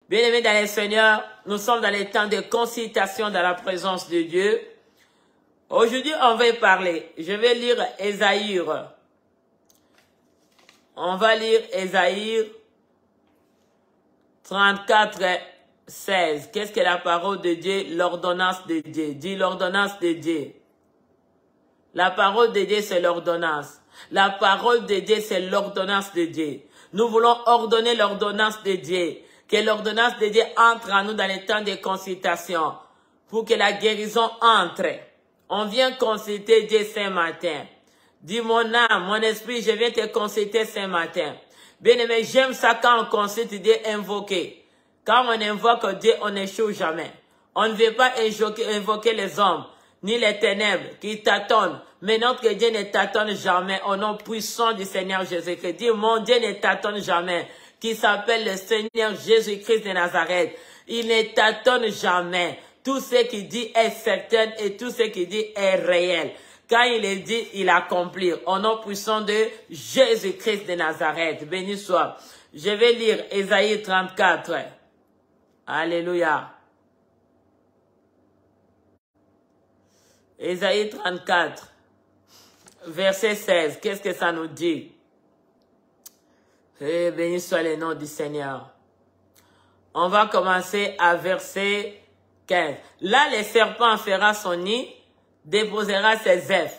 Bien-aimés dans le Seigneur, nous sommes dans les temps de consultation dans la présence de Dieu. Aujourd'hui, on va parler. Je vais lire Ésaïe. On va lire Ésaïe 34, 16. Qu'est-ce que la parole de Dieu? L'ordonnance de Dieu. Dis l'ordonnance de Dieu. La parole de Dieu, c'est l'ordonnance. La parole de Dieu, c'est l'ordonnance de Dieu. Nous voulons ordonner l'ordonnance de Dieu. Que l'ordonnance de Dieu entre en nous dans les temps de consultation. Pour que la guérison entre. On vient consulter Dieu ce matin. Dis mon âme, mon esprit, je viens te consulter ce matin. Bien-aimé, j'aime ça quand on consulte Dieu invoqué. Quand on invoque Dieu, on n'échoue jamais. On ne veut pas invoquer les hommes, ni les ténèbres qui tâtonnent. Mais notre Dieu ne tâtonne jamais au nom puissant du Seigneur Jésus-Christ. Dis, mon Dieu ne tâtonne jamais, qui s'appelle le Seigneur Jésus-Christ de Nazareth. Il ne tâtonne jamais. Tout ce qu'il dit est certain et tout ce qu'il dit est réel. Quand il est dit, il accomplit. Au nom puissant de Jésus-Christ de Nazareth. Béni soit. Je vais lire Ésaïe 34. Alléluia. Ésaïe 34, verset 16. Qu'est-ce que ça nous dit? Eh, béni soit le nom du Seigneur. On va commencer à verset 15. Là, le serpent fera son nid, déposera ses œufs,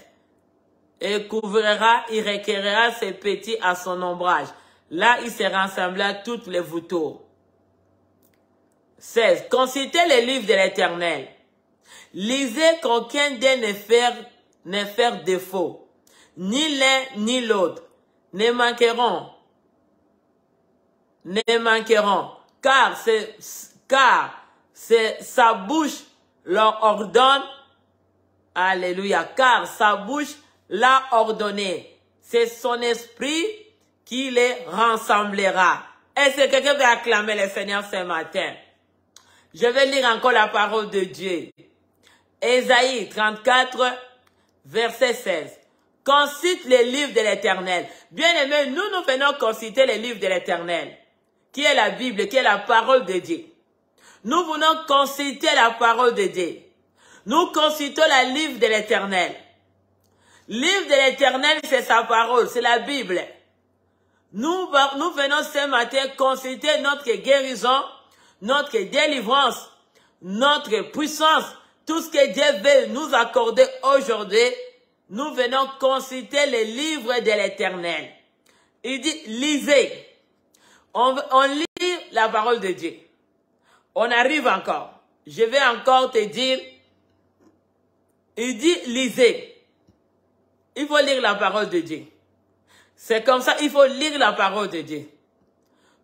et couvrira, il recueillera ses petits à son ombrage. Là, il se rassemblera à toutes les vautours. 16. Consultez les livres de l'Éternel. Lisez qu'aucun d'eux ne faire défaut. Ni l'un ni l'autre ne manqueront. Car sa bouche leur ordonne. Alléluia. Car sa bouche l'a ordonné. C'est son esprit qui les rassemblera. Est-ce que quelqu'un veut acclamer le Seigneur ce matin? Je vais lire encore la parole de Dieu. Ésaïe 34, verset 16. Consulte les livres de l'Éternel. Bien-aimés, nous venons consulter les livres de l'Éternel, qui est la Bible, qui est la parole de Dieu. Nous venons consulter la parole de Dieu. Nous consultons le livre de l'Éternel. Livre de l'Éternel, c'est sa parole, c'est la Bible. Nous venons ce matin consulter notre guérison, notre délivrance, notre puissance, tout ce que Dieu veut nous accorder aujourd'hui. Nous venons consulter les livres de l'Éternel. Il dit, lisez. On lit la parole de Dieu. On arrive encore. Je vais encore te dire, il dit, lisez. Il faut lire la parole de Dieu. C'est comme ça, il faut lire la parole de Dieu.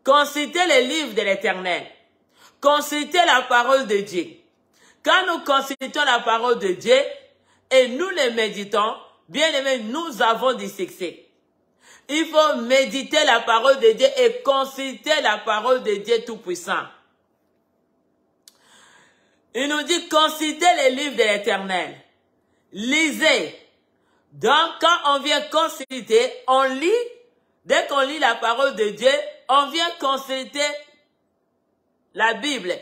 Consultez les livres de l'Éternel. Consultez la parole de Dieu. Quand nous consultons la parole de Dieu et nous les méditons, bien aimés, nous avons du succès. Il faut méditer la parole de Dieu et consulter la parole de Dieu Tout-Puissant. Il nous dit, consultez les livres de l'Éternel. Lisez. Donc, quand on vient consulter, on lit. Dès qu'on lit la parole de Dieu, on vient consulter la Bible,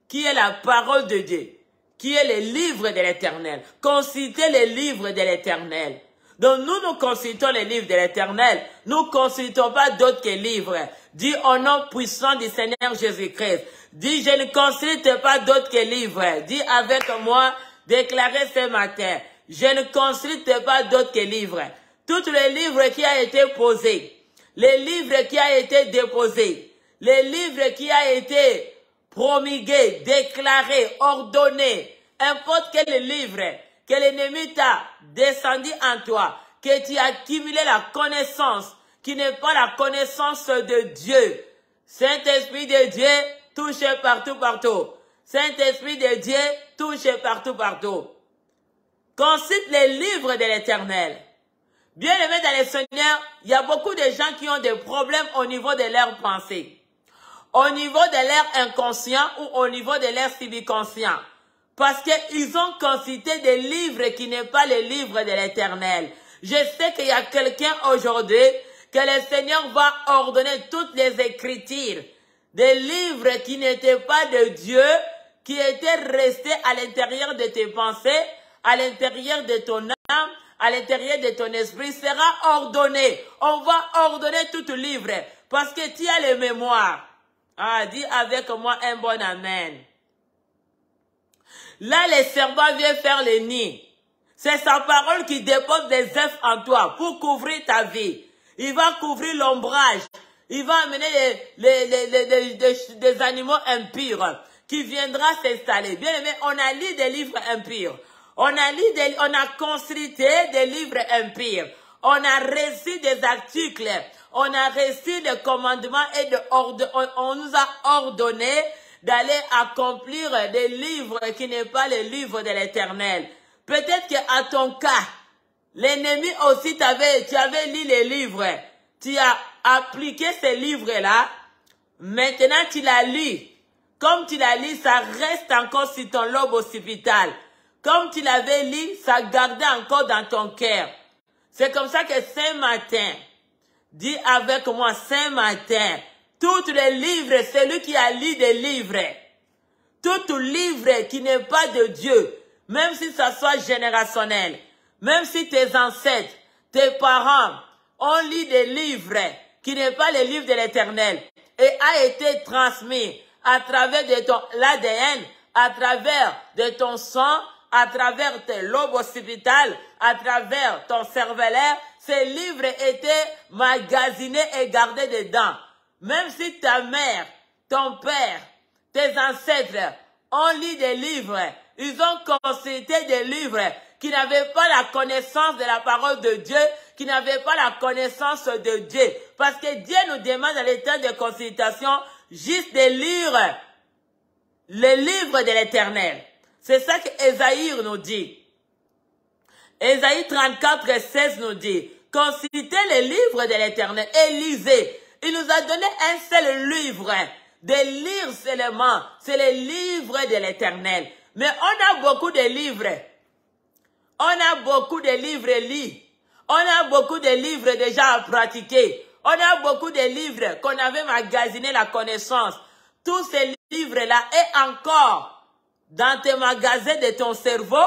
qui est la parole de Dieu, qui est le livre de l'Éternel. Consultez les livres de l'Éternel. Donc nous consultons les livres de l'Éternel. Nous ne consultons pas d'autres que livres. Dis au nom puissant du Seigneur Jésus-Christ. Dis, je ne consulte pas d'autres que livres. Dis avec moi, déclarez ce matin. Je ne consulte pas d'autres que livres. Tous les livres qui ont été posés, les livres qui ont été déposés, les livres qui ont été promulgués, déclarés, ordonnés, n'importe quel livre que l'ennemi t'a descendu en toi, que tu as accumulé la connaissance, qui n'est pas la connaissance de Dieu. Saint-Esprit de Dieu, touche partout, partout. Saint-Esprit de Dieu, touche partout, partout. Consulte les livres de l'Éternel. Bien aimé dans le Seigneur, il y a beaucoup de gens qui ont des problèmes au niveau de leurs pensées, au niveau de leur inconscient ou au niveau de leur subconscient. Parce qu'ils ont consulté des livres qui n'est pas les livres de l'Éternel. Je sais qu'il y a quelqu'un aujourd'hui que le Seigneur va ordonner toutes les écritures des livres qui n'étaient pas de Dieu, qui étaient restés à l'intérieur de tes pensées, à l'intérieur de ton âme, à l'intérieur de ton esprit, sera ordonné. On va ordonner tout livre, parce que tu as les mémoires. Ah, dis avec moi un bon amen. Là, le serpent vient faire le nid. C'est sa parole qui dépose des œufs en toi pour couvrir ta vie. Il va couvrir l'ombrage. Il va amener des animaux impurs qui viendra s'installer. Bien aimé, on a lu des livres impurs. On a consulté des livres impurs. On a reçu des articles. On a reçu des commandements et on nous a ordonné d'aller accomplir des livres qui n'est pas les livres de l'Éternel. Peut-être qu'à ton cas, l'ennemi aussi tu avais lu les livres. Tu as appliqué ces livres-là. Maintenant, tu l'as lu. Comme tu l'as lu, ça reste encore sur ton lobe occipital. Comme tu l'avais lu, ça gardait encore dans ton cœur. C'est comme ça que ce matin, dis avec moi, ce matin, tous les livres, celui qui a lu des livres, tout livre qui n'est pas de Dieu, même si ça soit générationnel, même si tes ancêtres, tes parents ont lu des livres qui n'est pas les livres de l'Éternel et a été transmis à travers de ton l'ADN, à travers de ton sang, à travers tes lobes occipitales, à travers ton cervellaire, ces livres étaient magasinés et gardés dedans. Même si ta mère, ton père, tes ancêtres ont lu des livres, ils ont consulté des livres qui n'avaient pas la connaissance de la parole de Dieu, qui n'avaient pas la connaissance de Dieu. Parce que Dieu nous demande dans les temps de consultation juste de lire les livres de l'Éternel. C'est ça que Ésaïe nous dit. Ésaïe 34, 16 nous dit, consultez les livres de l'Éternel et lisez. Il nous a donné un seul livre de lire seulement. C'est le livre de l'Éternel. Mais on a beaucoup de livres. On a beaucoup de livres lits. On a beaucoup de livres déjà à pratiquer. On a beaucoup de livres qu'on avait magasiné la connaissance. Tous ces livres-là est encore dans tes magasins de ton cerveau,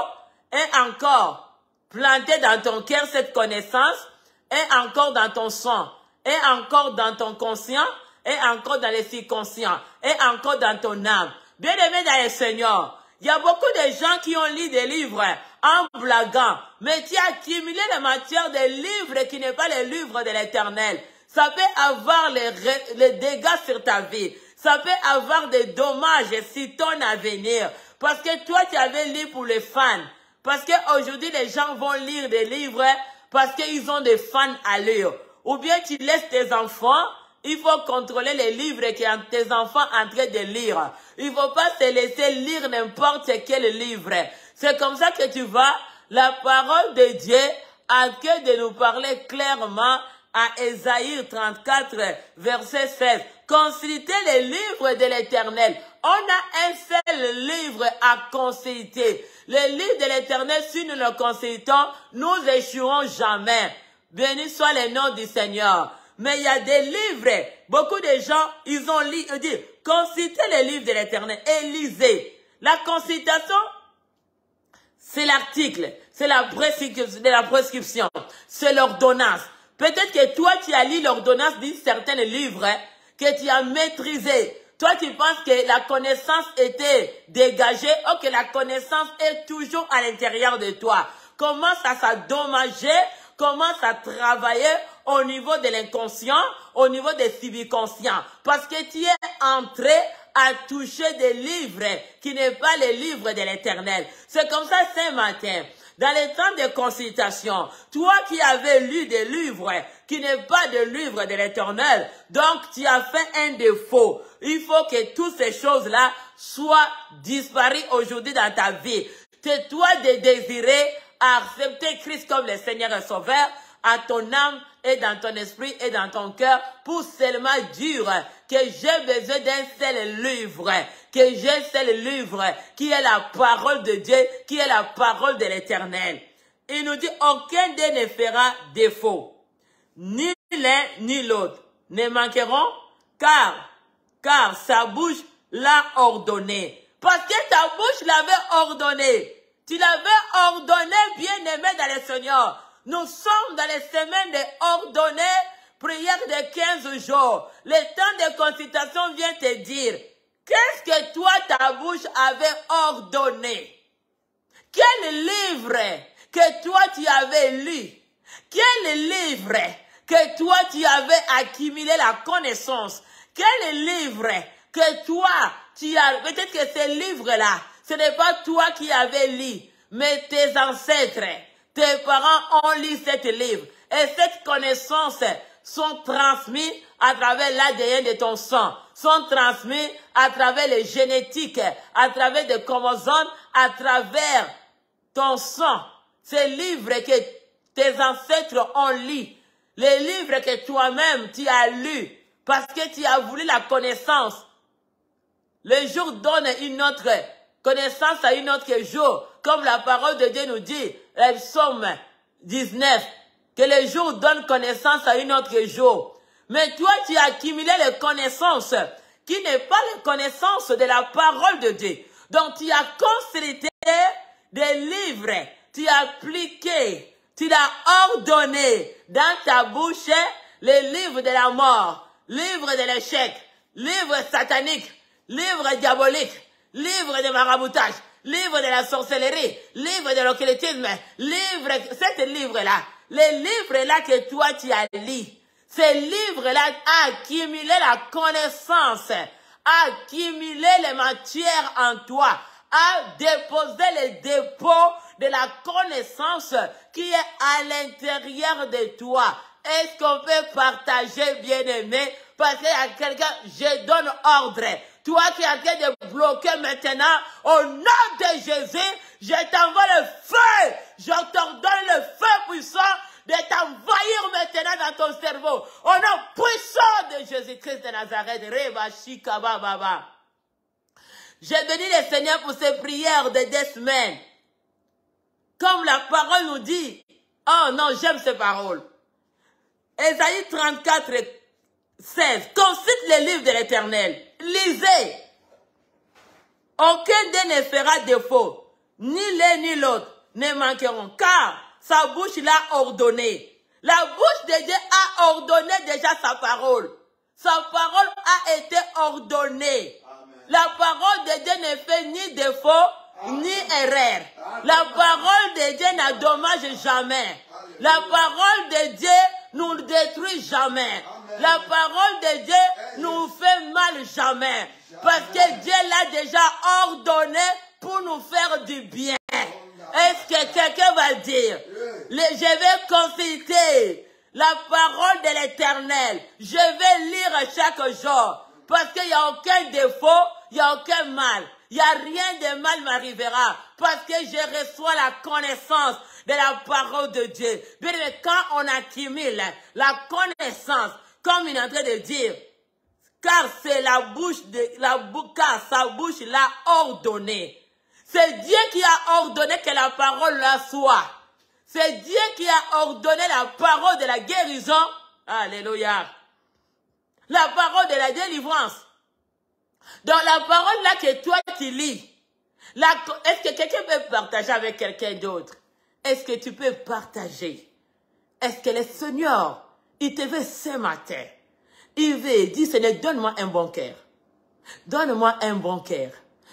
est encore planté dans ton cœur cette connaissance, est encore dans ton sang, est encore dans ton conscient, est encore dans les subconscients, est encore dans ton âme. Bien aimé dans le Seigneur, il y a beaucoup de gens qui ont lu des livres en blaguant, mais tu as accumulé la matière des livres qui n'est pas les livres de l'Éternel. Ça peut avoir les dégâts sur ta vie. Ça peut avoir des dommages sur ton avenir. Parce que toi, tu avais lu pour les fans. Parce qu'aujourd'hui, les gens vont lire des livres parce qu'ils ont des fans à lire. Ou bien tu laisses tes enfants, il faut contrôler les livres que tes enfants sont en train de lire. Il ne faut pas se laisser lire n'importe quel livre. C'est comme ça que tu vas, la parole de Dieu a que de nous parler clairement à Ésaïe 34, verset 16. Consultez les livres de l'Éternel. On a un seul livre à consulter. Le livre de l'Éternel, si nous le consultons, nous échouons jamais. Béni soit le nom du Seigneur. Mais il y a des livres, beaucoup de gens, ils ont lu, ils disent, consultez les livres de l'Éternel et lisez. La consultation, c'est l'article, c'est la prescription, c'est l'ordonnance. Peut-être que toi, tu as lu l'ordonnance d'un certain livre que tu as maîtrisé. Toi, tu penses que la connaissance était dégagée ou que la connaissance est toujours à l'intérieur de toi. Comment ça s'endommager, comment ça travailler au niveau de l'inconscient, au niveau des subconscients. Parce que tu es entré à toucher des livres qui n'est pas les livres de l'Éternel. C'est comme ça ce matin. Dans les temps de consultation, toi qui avais lu des livres qui n'est pas de livre de l'Éternel, donc tu as fait un défaut. Il faut que toutes ces choses-là soient disparues aujourd'hui dans ta vie. C'est toi de désirer accepter Christ comme le Seigneur et Sauveur à ton âme et dans ton esprit et dans ton cœur pour seulement dire que j'ai besoin d'un seul livre, que j'ai un seul livre qui est la parole de Dieu, qui est la parole de l'Éternel. Il nous dit aucun d'eux ne fera défaut. Ni l'un ni l'autre ne manqueront car car sa bouche l'a ordonné. Parce que ta bouche l'avait ordonné. Tu l'avais ordonné, bien-aimé dans le Seigneur. Nous sommes dans les semaines de ordonner, prière de 15 jours. Le temps de consultation vient te dire, qu'est-ce que toi, ta bouche avait ordonné? Quel livre que toi, tu avais lu? Quel livre que toi, tu avais accumulé la connaissance? Quel livre que toi, tu as... Peut-être que ce livre-là, ce n'est pas toi qui avais lu, mais tes ancêtres, tes parents ont lu ce livre. Et cette connaissance sont transmises à travers l'ADN de ton sang, sont transmises à travers les génétiques, à travers des chromosomes, à travers ton sang. Ces livres que tes ancêtres ont lu, les livres que toi-même tu as lus, parce que tu as voulu la connaissance. Le jour donne une autre connaissance à une autre jour, comme la parole de Dieu nous dit, le psaume 19, que le jour donne connaissance à une autre jour. Mais toi, tu as accumulé les connaissances qui n'est pas les connaissances de la parole de Dieu. Donc, tu as consulté des livres, tu as appliqué, tu l'as ordonné dans ta bouche les livres de la mort, livre de l'échec, livre satanique, livre diabolique, livre de maraboutage, livre de la sorcellerie, livre de l'occultisme, livre, cet livre-là, les livres-là que toi tu as lu, ces livres-là a accumulé la connaissance, a accumulé les matières en toi, a déposé les dépôts de la connaissance qui est à l'intérieur de toi. Est-ce qu'on peut partager, bien-aimé? Parce qu'il y a quelqu'un, je donne ordre. Toi qui es en train de bloquer maintenant, au nom de Jésus, je t'envoie le feu. Je t'ordonne le feu puissant de t'envahir maintenant dans ton cerveau. Au nom puissant de Jésus-Christ de Nazareth. J'ai béni le Seigneur pour ces prières de 2 semaines. Comme la parole nous dit. Oh non, j'aime ces paroles. Ésaïe 34, 16. Consulte les livres de l'Éternel. Lisez. Aucun d'eux ne fera défaut. Ni l'un ni l'autre ne manqueront. Car sa bouche l'a ordonné. La bouche de Dieu a ordonné déjà sa parole. Sa parole a été ordonnée. Amen. La parole de Dieu ne fait ni défaut, amen, ni erreur. Amen. La parole de Dieu n'endommage jamais. Amen. La parole de Dieu nous détruit jamais. Amen. La parole de Dieu nous fait mal jamais. Parce que Dieu l'a déjà ordonné pour nous faire du bien. Est-ce que quelqu'un va dire, je vais consulter la parole de l'Éternel. Je vais lire chaque jour. Parce qu'il n'y a aucun défaut, il n'y a aucun mal. Il n'y a rien de mal m'arrivera. Parce que je reçois la connaissance de la parole de Dieu. Bien, quand on accumule la connaissance, comme il est en train de dire, car c'est la bouche car sa bouche l'a ordonné. C'est Dieu qui a ordonné que la parole la soit. C'est Dieu qui a ordonné la parole de la guérison. Alléluia. La parole de la délivrance. Donc la parole là que toi tu lis. Est-ce que quelqu'un peut partager avec quelqu'un d'autre? Est-ce que tu peux partager? Est-ce que le Seigneur, il te veut ce matin? Il veut dire, Seigneur, donne-moi un bon cœur. Donne-moi un bon cœur.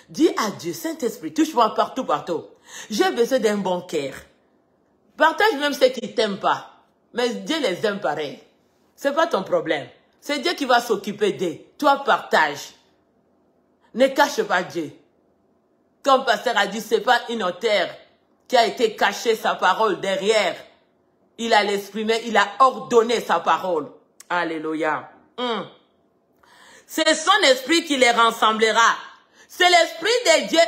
Dis à Dieu, Saint-Esprit, touche-moi partout, partout. J'ai besoin d'un bon cœur. Partage même ceux qui ne t'aiment pas. Mais Dieu les aime pareil. Ce n'est pas ton problème. C'est Dieu qui va s'occuper d'eux. Toi, partage. Ne cache pas Dieu. Comme pasteur a dit, ce n'est pas une auteur qui a été caché sa parole derrière. Il a l'exprimé, il a ordonné sa parole. Alléluia. C'est son esprit qui les rassemblera. C'est l'esprit de Dieu,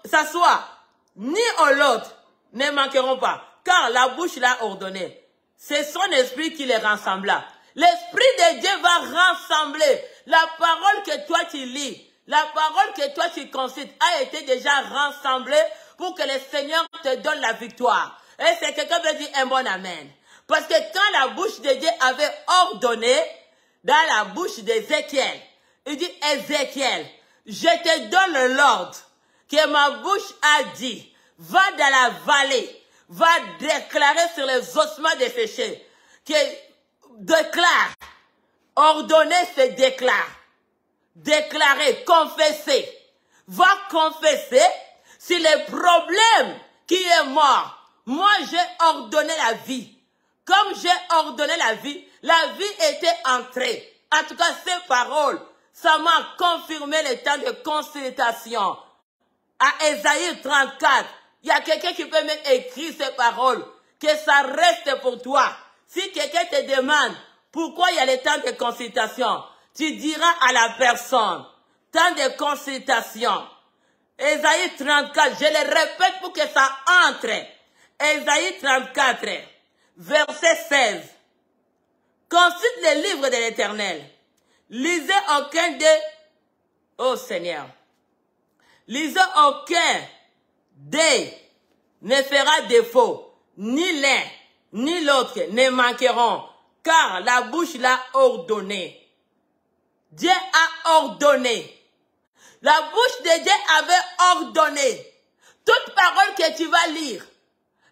s'assoit. Ni en l'autre ne manqueront pas. Car la bouche l'a ordonné. C'est son esprit qui les rassembla. L'esprit de Dieu va rassembler. La parole que toi tu lis, la parole que toi tu consultes a été déjà rassemblée pour que le Seigneur te donne la victoire. Et c'est quelqu'un qui dit un bon amen. Parce que quand la bouche de Dieu avait ordonné, dans la bouche d'Ézéchiel, Il dit, Ézéchiel, je te donne l'ordre que ma bouche a dit, va dans la vallée, va déclarer sur les ossements desséchés, que déclare, ordonner se déclare, déclarer, confesser, va confesser sur les problèmes qui est mort. Moi, j'ai ordonné la vie. Comme j'ai ordonné la vie était entrée. En tout cas, ces paroles, ça m'a confirmé le temps de consultation. À Ésaïe 34, il y a quelqu'un qui peut même écrire ces paroles, que ça reste pour toi. Si quelqu'un te demande pourquoi il y a le temps de consultation, tu diras à la personne, temps de consultation. Ésaïe 34, je le répète pour que ça entre. Ésaïe 34, verset 16. Consulte le livre de l'Éternel. Lisez aucun des... Oh Seigneur. Lisez aucun des ne fera défaut. Ni l'un, ni l'autre ne manqueront. Car la bouche l'a ordonné. Dieu a ordonné. La bouche de Dieu avait ordonné. Toute parole que tu vas lire,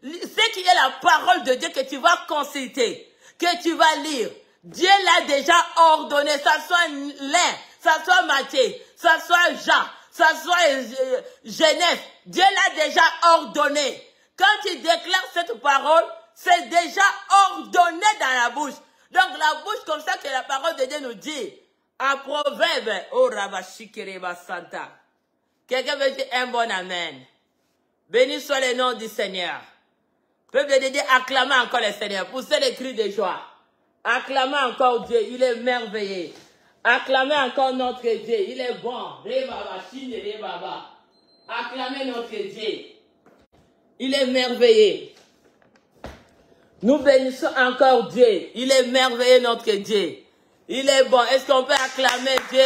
ce qui est la parole de Dieu que tu vas consulter, que tu vas lire, Dieu l'a déjà ordonné. Ça soit l'un, ça soit Matthieu, ça soit Jean, ça soit Genèse. Dieu l'a déjà ordonné. Quand tu déclares cette parole, c'est déjà ordonné dans la bouche. Donc la bouche comme ça que la parole de Dieu nous dit. En Proverbe, oh Rabashikireba Santa. Quelqu'un veut dire un bon amen. Béni soit le nom du Seigneur. Peuple de Dieu, acclamez encore le Seigneur. Poussez les cris de joie. Acclamez encore Dieu, il est merveilleux. Acclamez encore notre Dieu, il est bon. Acclamez notre Dieu. Il est merveilleux. Nous bénissons encore Dieu. Il est merveilleux notre Dieu. Il est bon. Est-ce qu'on peut acclamer Dieu?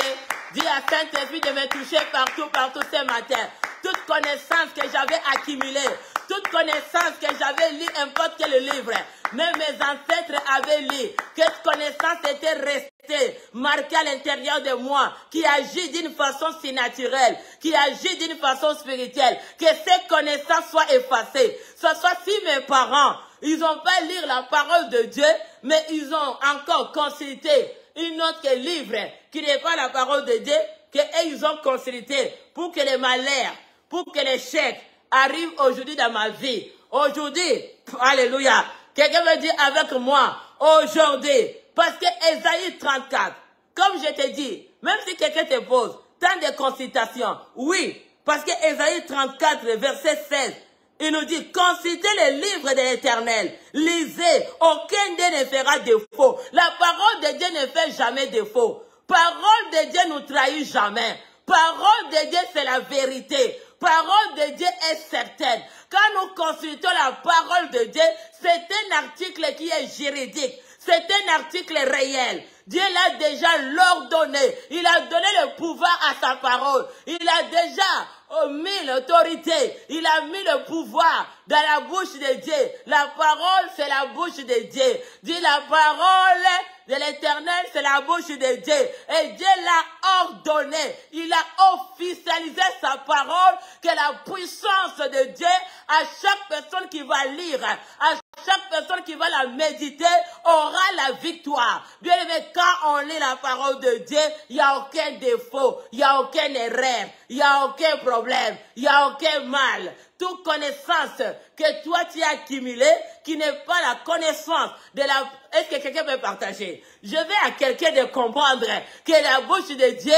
Dis à Saint-Esprit de me toucher partout, partout ce matin. Toute connaissance que j'avais accumulée, toute connaissance que j'avais lu n'importe quel livre, même mes ancêtres avaient lu, que cette connaissance était restée, marquée à l'intérieur de moi, qui agit d'une façon si naturelle, qui agit d'une façon spirituelle, que ces connaissances soient effacées. Ce soit si mes parents, ils n'ont pas lu la parole de Dieu, mais ils ont encore consulté une autre livre qui n'est pas la parole de Dieu, qu'ils ont consulté pour que les malheurs, pour que l'échec arrive aujourd'hui dans ma vie. Aujourd'hui, alléluia, quelqu'un veut dire avec moi, aujourd'hui, parce que Ésaïe 34, comme je te dis, même si quelqu'un te pose tant de consultations, oui, parce que Ésaïe 34, verset 16, il nous dit, consultez le livre de l'Éternel, lisez, aucun d'eux ne fera défaut. La parole de Dieu ne fait jamais défaut. Parole de Dieu ne trahit jamais. Parole de Dieu, c'est la vérité. Parole de Dieu est certaine. Quand nous consultons la parole de Dieu, c'est un article qui est juridique. C'est un article réel. Dieu l'a déjà l'ordonné. Il a donné le pouvoir à sa parole. Il a déjà mis l'autorité. Il a mis le pouvoir dans la bouche de Dieu. La parole, c'est la bouche de Dieu. Dit la parole de l'Éternel, c'est la bouche de Dieu. Et Dieu l'a ordonné. Il a officialisé sa parole, que la puissance de Dieu, à chaque personne qui va lire, à chaque personne qui va la méditer, aura la victoire. Bien aimé, quand on lit la parole de Dieu, il n'y a aucun défaut, il n'y a aucune erreur, il n'y a aucun problème, il n'y a aucun mal. Toute connaissance que toi tu as accumulée, qui n'est pas la connaissance de la... Est-ce que quelqu'un peut partager? Je vais à quelqu'un de comprendre que la bouche de Dieu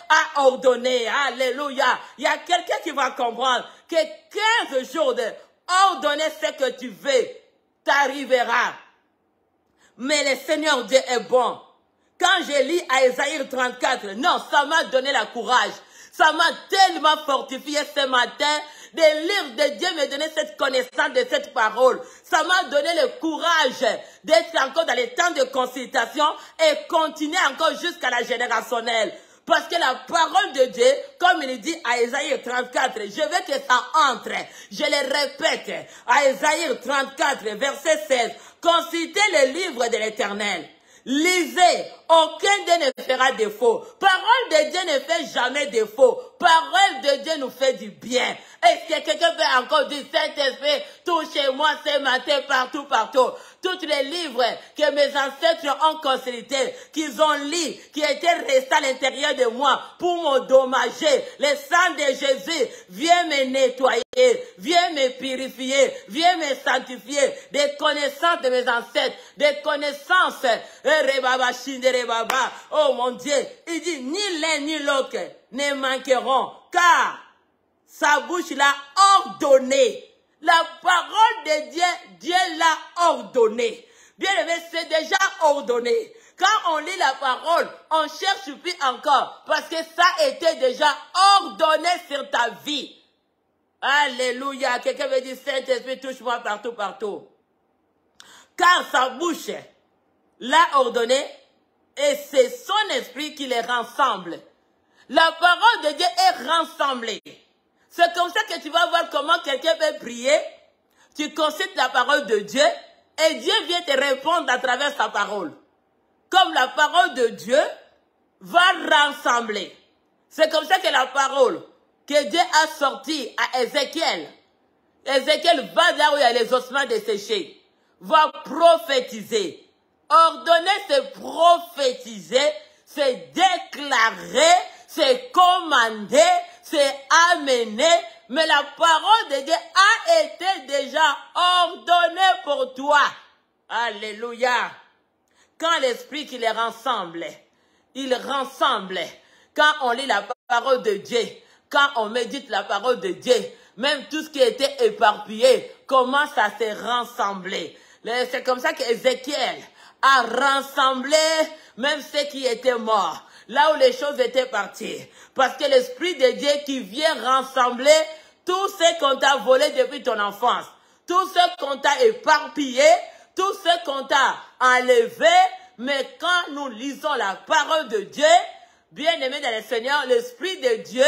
a ordonné. Alléluia. Il y a quelqu'un qui va comprendre que 15 jours de ordonner ce que tu veux, t'arrivera. Mais le Seigneur Dieu est bon. Quand je lis à Ésaïe 34, non, ça m'a donné la courage. Ça m'a tellement fortifié ce matin de lire de Dieu, me donner cette connaissance de cette parole. Ça m'a donné le courage d'être encore dans les temps de consultation et continuer encore jusqu'à la générationnelle. Parce que la parole de Dieu, comme il dit à Ésaïe 34, je veux que ça entre. Je le répète, à Ésaïe 34, verset 16, consultez le livre de l'Éternel. Lisez, aucun Dieu ne fera défaut. Parole de Dieu ne fait jamais défaut. Parole de Dieu nous fait du bien. Est-ce que quelqu'un peut encore dire, Saint-Esprit, touchez-moi ce matin, partout, partout. Tous les livres que mes ancêtres ont consultés, qu'ils ont lus, qui étaient restés à l'intérieur de moi pour m'endommager. Le sang de Jésus vient me nettoyer, vient me purifier, vient me sanctifier. Des connaissances de mes ancêtres, des connaissances. Oh mon Dieu, il dit, ni l'un ni l'autre ne manqueront, car sa bouche l'a ordonné. La parole de Dieu, Dieu l'a ordonné. Bien aimé, c'est déjà ordonné. Quand on lit la parole, on cherche plus encore. Parce que ça a été déjà ordonné sur ta vie. Alléluia. Quelqu'un veut dire, Saint-Esprit, touche-moi partout, partout. Car sa bouche l'a ordonné et c'est son esprit qui les rassemble. La parole de Dieu est rassemblée. C'est comme ça que tu vas voir comment quelqu'un peut prier. Tu consultes la parole de Dieu et Dieu vient te répondre à travers sa parole. Comme la parole de Dieu va rassembler. C'est comme ça que la parole que Dieu a sortie à Ézéchiel. Ézéchiel va là où il y a les ossements desséchés. Va prophétiser. Ordonner, c'est prophétiser, c'est déclarer, c'est commander, c'est amener, mais la parole de Dieu a été déjà ordonnée pour toi. Alléluia. Quand l'Esprit qui les rassemble, il rassemble. Quand on lit la parole de Dieu, quand on médite la parole de Dieu, même tout ce qui était éparpillé commence à se rassembler. C'est comme ça qu'Ézéchiel a rassemblé même ceux qui étaient morts. Là où les choses étaient parties. Parce que l'Esprit de Dieu qui vient rassembler tout ce qu'on t'a volé depuis ton enfance. Tout ce qu'on t'a éparpillé. Tout ce qu'on t'a enlevé. Mais quand nous lisons la parole de Dieu, bien-aimé dans le Seigneur, l'Esprit de Dieu,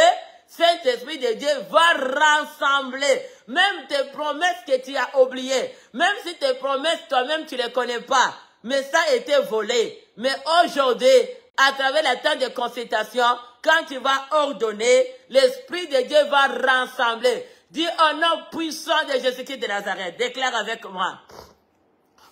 Saint-Esprit de Dieu va rassembler. Même tes promesses que tu as oubliées. Même si tes promesses, toi-même, tu ne les connais pas. Mais ça a été volé. Mais aujourd'hui, à travers la temps de consultation, quand tu vas ordonner, l'Esprit de Dieu va rassembler. Dis au nom puissant de Jésus-Christ de Nazareth. Déclare avec moi.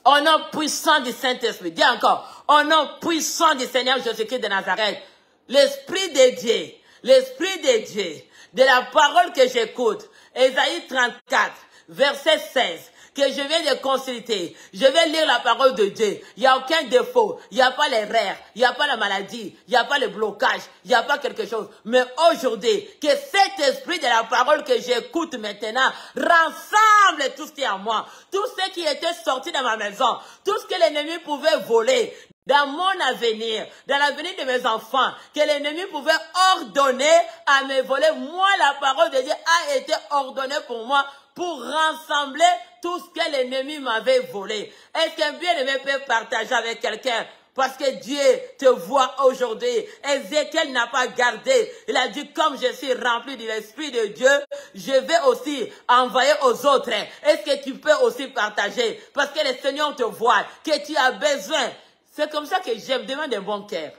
Au nom puissant du Saint-Esprit. Dis encore. Au nom puissant du Seigneur Jésus-Christ de Nazareth. L'Esprit de Dieu. L'Esprit de Dieu. De la parole que j'écoute. Ésaïe 34, verset 16. Que je viens de consulter. Je vais lire la parole de Dieu. Il n'y a aucun défaut. Il n'y a pas l'erreur. Il n'y a pas la maladie. Il n'y a pas le blocage. Il n'y a pas quelque chose. Mais aujourd'hui, que cet esprit de la parole que j'écoute maintenant rassemble tout ce qui est en moi. Tout ce qui était sorti de ma maison. Tout ce que l'ennemi pouvait voler. Dans mon avenir, dans l'avenir de mes enfants, que l'ennemi pouvait ordonner à me voler. Moi, la parole de Dieu a été ordonnée pour moi pour rassembler tout ce que l'ennemi m'avait volé. Est-ce qu'un bien-aimé peut partager avec quelqu'un? Parce que Dieu te voit aujourd'hui. Ézéchiel n'a pas gardé. Il a dit, comme je suis rempli de l'Esprit de Dieu, je vais aussi envoyer aux autres. Est-ce que tu peux aussi partager? Parce que le Seigneur te voit, que tu as besoin. C'est comme ça que je demande un bon cœur.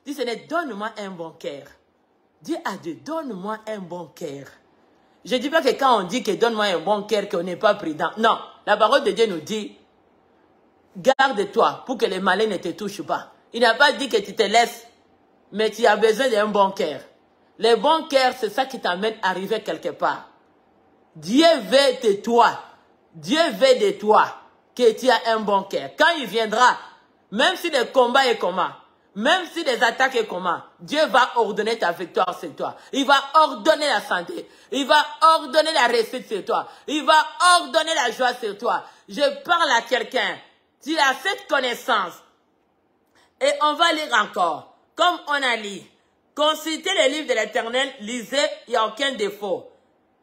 Dis, Seigneur, donne-moi un bon cœur. Dis à Dieu, donne-moi un bon cœur. Je ne dis pas que quand on dit que donne-moi un bon cœur, qu'on n'est pas prudent. Non, la parole de Dieu nous dit, garde-toi pour que les malins ne te touchent pas. Il n'a pas dit que tu te laisses, mais tu as besoin d'un bon cœur. Le bon cœur, c'est ça qui t'amène à arriver quelque part. Dieu veut de toi. Dieu veut de toi que tu as un bon cœur. Quand il viendra, même si le combat est comment, même si les attaques est comment, Dieu va ordonner ta victoire sur toi. Il va ordonner la santé. Il va ordonner la réussite sur toi. Il va ordonner la joie sur toi. Je parle à quelqu'un. Tu as cette connaissance. Et on va lire encore. Comme on a lu. Consultez le livre de l'Éternel. Lisez. Il n'y a aucun défaut.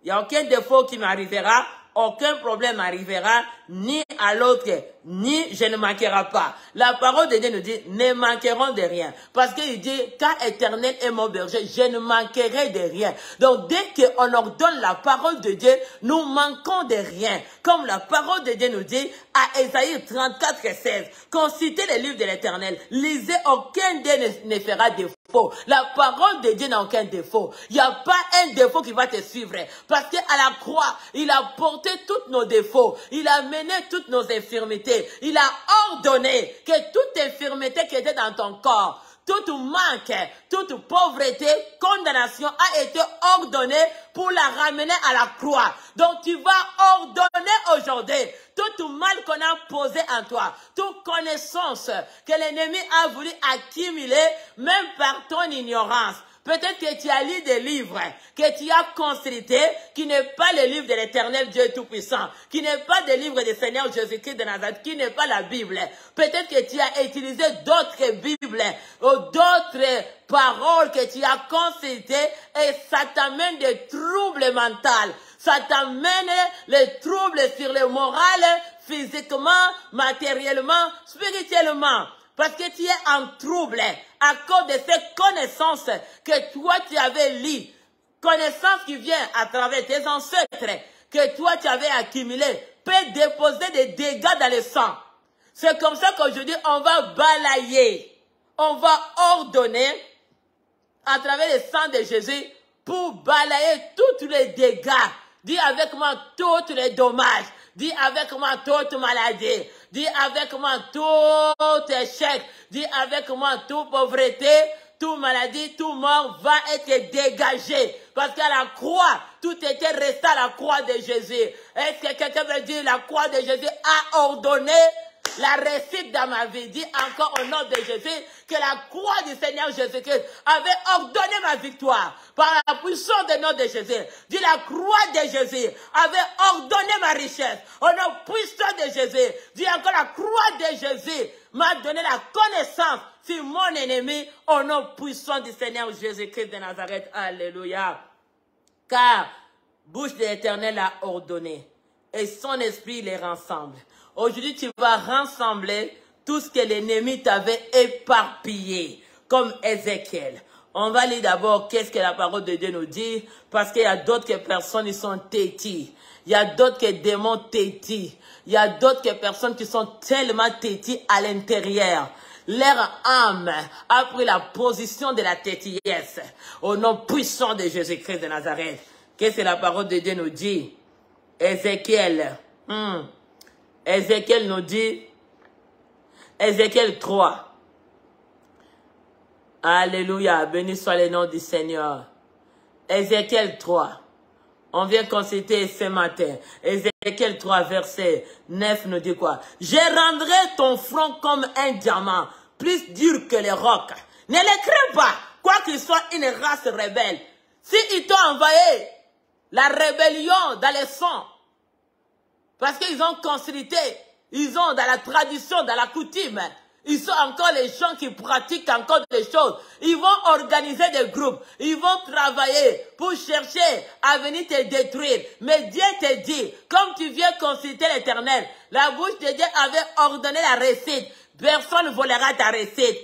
Il n'y a aucun défaut qui m'arrivera. aucun problème n'arrivera, ni à l'autre, ni je ne manquerai pas. La parole de Dieu nous dit, ne manqueront de rien. Parce qu'il dit, car Éternel est mon berger, je ne manquerai de rien. Donc, dès qu'on ordonne la parole de Dieu, nous manquons de rien. Comme la parole de Dieu nous dit, à Ésaïe 34, 16, consultez les livres de l'Éternel, lisez, aucun d'eux ne fera défaut. La parole de Dieu n'a aucun défaut. Il n'y a pas un défaut qui va te suivre. Parce qu'à la croix, il a porté tous nos défauts. Il a mené toutes nos infirmités. Il a ordonné que toute infirmité qui était dans ton corps, toute manque, toute pauvreté, condamnation a été ordonnée pour la ramener à la croix. Donc tu vas ordonner aujourd'hui tout mal qu'on a posé en toi, toute connaissance que l'ennemi a voulu accumuler, même par ton ignorance. Peut-être que tu as lu des livres que tu as consultés, qui n'est pas le livre de l'Éternel Dieu Tout-Puissant, qui n'est pas le livre du Seigneur Jésus-Christ de Nazareth, qui n'est pas la Bible. Peut-être que tu as utilisé d'autres Bibles ou d'autres paroles que tu as consultées et ça t'amène des troubles mentaux. Ça t'amène les troubles sur le moral, physiquement, matériellement, spirituellement. Parce que tu es en trouble à cause de ces connaissances que toi tu avais lues. Connaissances qui viennent à travers tes ancêtres, que toi tu avais accumulées, peut déposer des dégâts dans le sang. C'est comme ça qu'aujourd'hui on va balayer, on va ordonner à travers le sang de Jésus pour balayer tous les dégâts. Dis avec moi tous les dommages. Dis avec moi toute maladie. Dis avec moi tout échec. Dis avec moi toute pauvreté, toute maladie, tout mort va être dégagé. Parce qu'à la croix, tout était resté à la croix de Jésus. Est-ce que quelqu'un veut dire la croix de Jésus a ordonné la réussite dans ma vie? Dis encore au nom de Jésus que la croix du Seigneur Jésus-Christ avait ordonné ma victoire par la puissance du nom de Jésus. Dis la croix de Jésus avait ordonné ma richesse au nom puissant de Jésus. Dis encore la croix de Jésus m'a donné la connaissance sur mon ennemi au nom puissant du Seigneur Jésus-Christ de Nazareth. Alléluia. Car bouche de l'Éternel a ordonné et son esprit les rassemble. Aujourd'hui, tu vas rassembler tout ce que l'ennemi t'avait éparpillé, comme Ézéchiel. On va lire d'abord qu'est-ce que la parole de Dieu nous dit, parce qu'il y a d'autres personnes qui sont têtis. Il y a d'autres démons têtis. Il y a d'autres personnes qui sont tellement têtis à l'intérieur. Leur âme a pris la position de la têtillesse au nom puissant de Jésus-Christ de Nazareth. Qu'est-ce que la parole de Dieu nous dit? Ézéchiel. Ézéchiel nous dit, Ézéchiel 3. Alléluia, béni soit le nom du Seigneur. Ézéchiel 3. On vient consulter ce matin. Ézéchiel 3, verset 9 nous dit quoi? Je rendrai ton front comme un diamant, plus dur que les rocs. Ne les crains pas, quoi qu'il soit une race rebelle. S'ils t'ont envoyé la rébellion dans les sangs, parce qu'ils ont consulté, ils ont dans la tradition, dans la coutume, ils sont encore les gens qui pratiquent encore des choses. Ils vont organiser des groupes, ils vont travailler pour chercher à venir te détruire. Mais Dieu te dit, comme tu viens consulter l'Éternel, la bouche de Dieu avait ordonné la réussite. Personne ne volera ta réussite.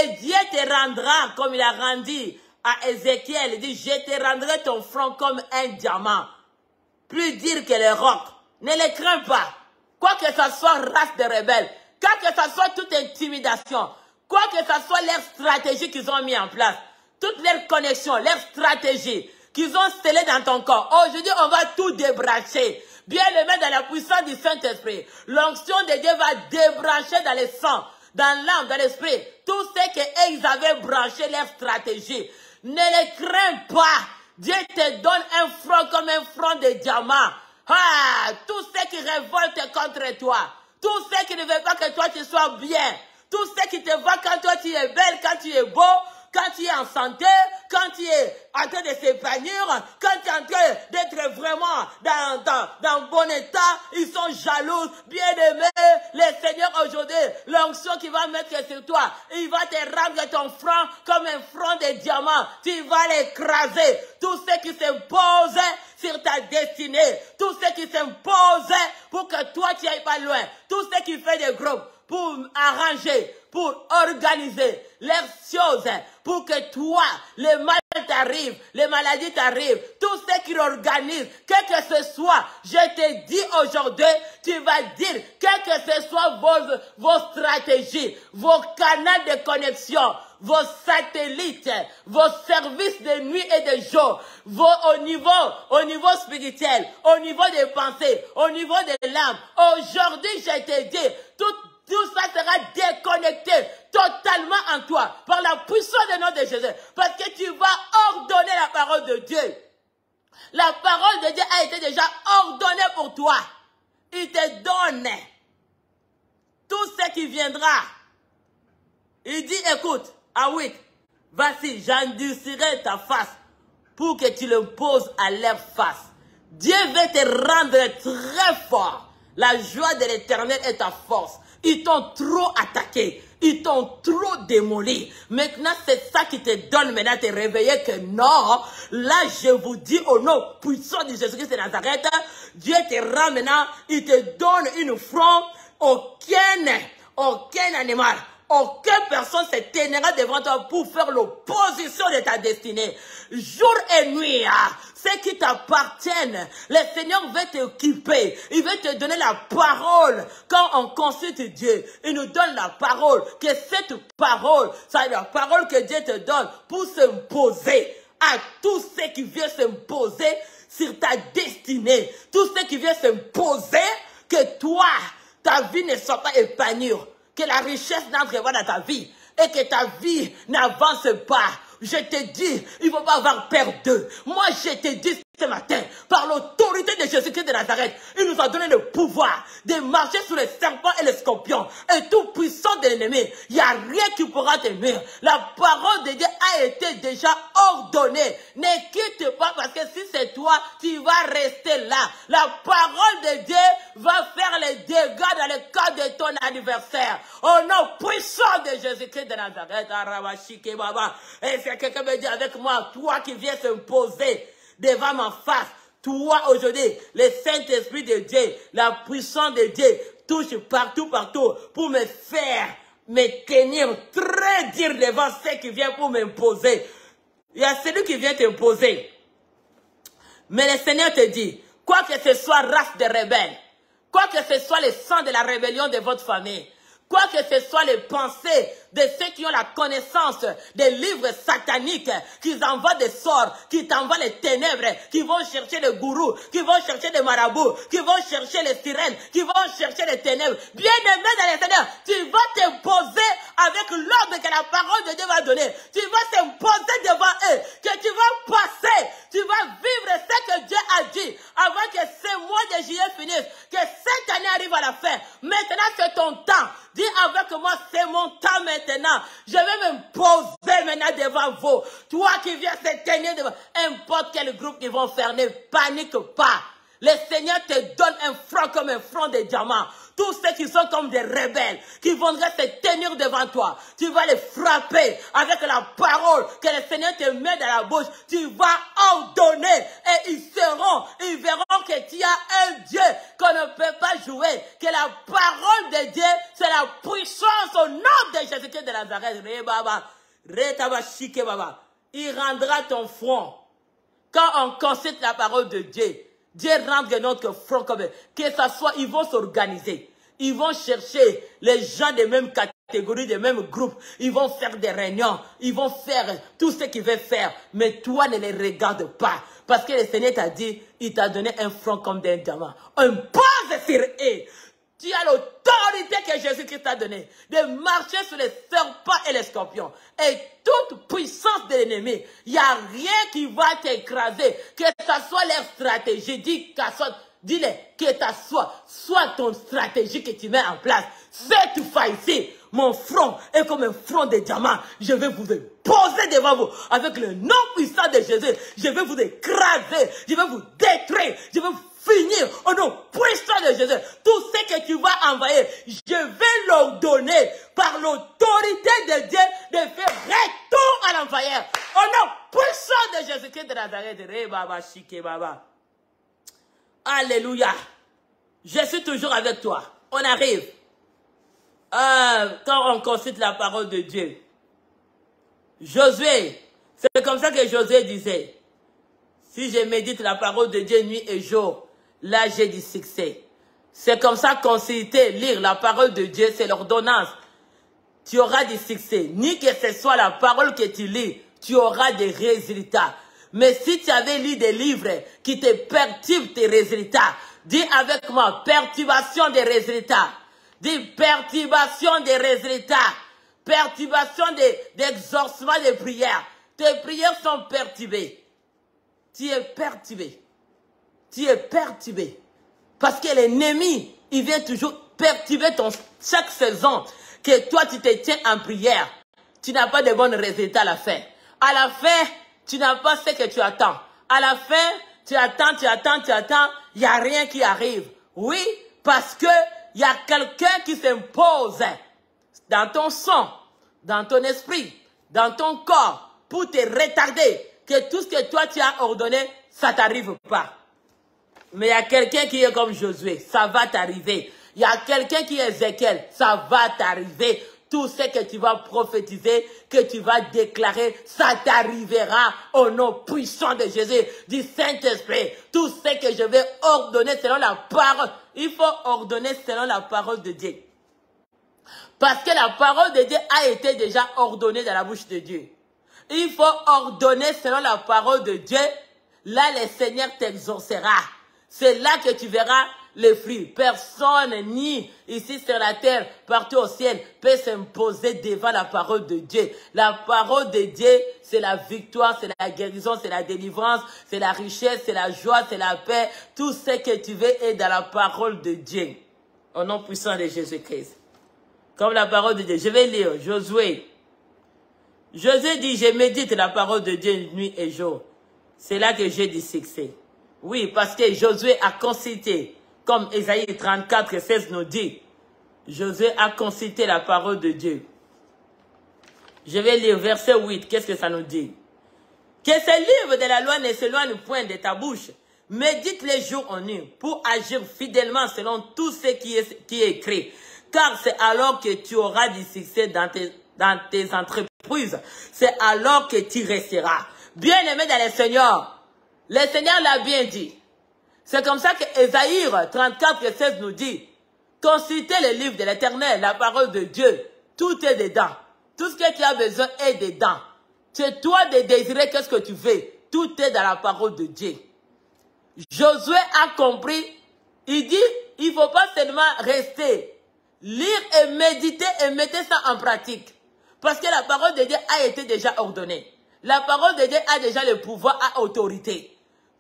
Et Dieu te rendra comme il a rendu à Ézéchiel. Il dit, je te rendrai ton front comme un diamant, plus dur que les rocs. Ne les crains pas. Quoi que ce soit race de rebelles, quoi que ce soit toute intimidation, quoi que ce soit leur stratégie qu'ils ont mis en place, toutes leurs connexions, leurs stratégies qu'ils ont scellées dans ton corps. Aujourd'hui, on va tout débrancher. Bien le mettre dans la puissance du Saint-Esprit. L'onction de Dieu va débrancher dans le sang, dans l'âme, dans l'esprit, tout ce qu'ils avaient branché, leur stratégie. Ne les crains pas. Dieu te donne un front comme un front de diamant. Ah, tous ceux qui révoltent contre toi, tous ceux qui ne veulent pas que toi tu sois bien, tous ceux qui te voient quand toi tu es belle, quand tu es beau, quand tu es en santé, quand tu es en train de s'épanouir, quand tu es en train d'être vraiment dans bon état, ils sont jaloux. Bien aimé, le Seigneur aujourd'hui, l'onction qu'il va mettre sur toi, il va te rendre ton front comme un front de diamant. Tu vas l'écraser. Tous ceux qui se posent sur sur ta destinée. Tout ce qui s'impose pour que toi tu ailles pas loin. Tout ce qui fait des groupes pour arranger, pour organiser les choses, pour que toi, le mal t'arrive, les maladies t'arrivent, tout ce qui organise, quel que ce soit, je te dis aujourd'hui, tu vas dire, quel que ce soit vos stratégies, vos canaux de connexion, vos satellites, vos services de nuit et de jour, au niveau spirituel, au niveau des pensées, au niveau de l'âme. Aujourd'hui, je te dis, tout ça sera déconnecté totalement en toi par la puissance du nom de Jésus. Parce que tu vas ordonner la parole de Dieu. La parole de Dieu a été déjà ordonnée pour toi. Il te donne tout ce qui viendra. Il dit, écoute, ah oui, vas-y, j'endurcirai ta face pour que tu le poses à leur face. Dieu va te rendre très fort. La joie de l'Éternel est ta force. Ils t'ont trop attaqué. Ils t'ont trop démoli. Maintenant, c'est ça qui te donne maintenant te réveiller que non. Là, je vous dis au nom puissant de Jésus-Christ de Nazareth, Dieu te rend maintenant, il te donne une front. Aucun animal, aucune personne se tiendra devant toi pour faire l'opposition de ta destinée. Jour et nuit, ceux qui t'appartiennent, le Seigneur va t'équiper. Il va te donner la parole. Quand on consulte Dieu, il nous donne la parole. Que cette parole, c'est la parole que Dieu te donne pour s'imposer à tout ce qui vient s'imposer sur ta destinée. Tout ce qui vient s'imposer, que toi, ta vie ne soit pas épanouie. Que la richesse n'entre pas dans ta vie et que ta vie n'avance pas. Je te dis, il ne faut pas avoir peur d'eux. Moi, je te dis ce matin, par l'autorité de Jésus-Christ de Nazareth, il nous a donné le pouvoir de marcher sur les serpents et les scorpions et tout puissant de l'ennemi. Il n'y a rien qui pourra te nuire. La parole de Dieu a été déjà ordonnée. Ne quitte pas parce que si c'est toi, tu vas rester là. La parole de Dieu va faire les dégâts dans le cadre de ton anniversaire. Au nom puissant de Jésus-Christ de Nazareth, et si quelqu'un me dit avec moi, toi qui viens s'imposer devant ma face, toi aujourd'hui, le Saint-Esprit de Dieu, la puissance de Dieu touche partout pour me faire me tenir très dur devant ceux qui viennent pour m'imposer. Il y a celui qui vient t'imposer. Mais le Seigneur te dit, quoi que ce soit race de rebelles, quoi que ce soit le sang de la rébellion de votre famille, quoi que ce soit les pensées de ceux qui ont la connaissance des livres sataniques, qui envoient des sorts, qui t'envoient les ténèbres, qui vont chercher les gourous, qui vont chercher les marabouts, qui vont chercher les sirènes, qui vont chercher les ténèbres. Bien aimé dans les Seigneur, tu vas t'imposer avec l'ordre que la parole de Dieu va donner. Tu vas t'imposer devant eux, que tu vas passer, tu vas vivre ce que Dieu a dit avant que ce mois de juillet finisse, que cette année arrive à la fin. Maintenant, c'est ton temps. Dis avec moi, c'est mon temps maintenant. Je vais me poser maintenant devant vous. Toi qui viens se tenir devant n'importe quel groupe qui vont faire, ne panique pas. Le Seigneur te donne un front comme un front de diamant. Tous ceux qui sont comme des rebelles, qui viendraient se tenir devant toi, tu vas les frapper avec la parole que le Seigneur te met dans la bouche. Tu vas ordonner et ils verront que tu as un Dieu qu'on ne peut pas jouer. Que la parole de Dieu, c'est la puissance au nom de Jésus-Christ de Nazareth. Il rendra ton front. Quand on consulte la parole de Dieu, Dieu rendra notre front comme que ça soit, ils vont s'organiser. Ils vont chercher les gens des mêmes catégories, des mêmes groupes. Ils vont faire des réunions. Ils vont faire tout ce qu'ils veulent faire. Mais toi, ne les regarde pas. Parce que le Seigneur t'a dit, il t'a donné un front comme d'un diamant. Impose sur eux. Tu as l'autorité que Jésus-Christ t'a donnée de marcher sur les serpents et les scorpions. Et toute puissance de l'ennemi, il n'y a rien qui va t'écraser. Que ce soit leur stratégie. Dis-le, que soit ton stratégie que tu mets en place. Cette fois-ci, mon front est comme un front de diamant. Je vais vous poser devant vous avec le nom puissant de Jésus. Je vais vous écraser. Je vais vous détruire. Je vais vous finir au nom puissant de Jésus. Tout ce que tu vas envoyer, je vais leur donner par l'autorité de Dieu de faire retour à l'envoyeur. Au nom puissant de Jésus-Christ de Nazareth. Alléluia. Je suis toujours avec toi. On arrive. Quand on consulte la parole de Dieu. Josué, c'est comme ça que Josué disait. Si je médite la parole de Dieu nuit et jour, là j'ai du succès. C'est comme ça, consulter, lire la parole de Dieu, c'est l'ordonnance. Tu auras du succès. Ni que ce soit la parole que tu lis, tu auras des résultats. Mais si tu avais lu des livres qui te perturbent tes résultats, dis avec moi, perturbation des résultats. Dis perturbation des résultats. Perturbation d'exorcement des prières. Tes prières sont perturbées. Tu es perturbé. Tu es perturbé. Parce que l'ennemi, il vient toujours perturber chaque saison que toi tu te tiens en prière. Tu n'as pas de bons résultats à la fin. À la fin, tu n'as pas ce que tu attends. À la fin, tu attends, il n'y a rien qui arrive. Oui, parce que il y a quelqu'un qui s'impose dans ton sang, dans ton esprit, dans ton corps, pour te retarder, que tout ce que toi tu as ordonné, ça ne t'arrive pas. Mais il y a quelqu'un qui est comme Josué, ça va t'arriver. Il y a quelqu'un qui est Ézéchiel, ça va t'arriver. Tout ce que tu vas prophétiser, que tu vas déclarer, ça t'arrivera au nom puissant de Jésus, du Saint-Esprit. Tout ce que je vais ordonner selon la parole, il faut ordonner selon la parole de Dieu. Parce que la parole de Dieu a été déjà ordonnée dans la bouche de Dieu. Il faut ordonner selon la parole de Dieu. Là, le Seigneur t'exaucera. C'est là que tu verras les fruits. Personne, ni ici sur la terre, partout au ciel, peut s'imposer devant la parole de Dieu. La parole de Dieu, c'est la victoire, c'est la guérison, c'est la délivrance, c'est la richesse, c'est la joie, c'est la paix. Tout ce que tu veux est dans la parole de Dieu. Au nom puissant de Jésus-Christ. Comme la parole de Dieu. Je vais lire Josué. Josué dit, je médite la parole de Dieu nuit et jour. C'est là que j'ai du succès. Oui, parce que Josué a consulté, comme Ésaïe 34, 16 nous dit, Josué a consulté la parole de Dieu. Je vais lire verset 8, qu'est-ce que ça nous dit? Que ce livre de la loi ne s'éloigne point de ta bouche. Médite les jours en nuit pour agir fidèlement selon tout ce qui est écrit. Car c'est alors que tu auras du succès dans tes entreprises. C'est alors que tu resteras. Bien-aimé dans le Seigneur, le Seigneur l'a bien dit. C'est comme ça que Ésaïe 34, 16 nous dit, consultez le livre de l'Éternel, la parole de Dieu. Tout est dedans. Tout ce que tu as besoin est dedans. C'est toi de désirer qu'est-ce que tu veux. Tout est dans la parole de Dieu. Josué a compris. Il dit, il ne faut pas seulement rester, lire et méditer et mettre ça en pratique. Parce que la parole de Dieu a été déjà ordonnée. La parole de Dieu a déjà le pouvoir à autorité.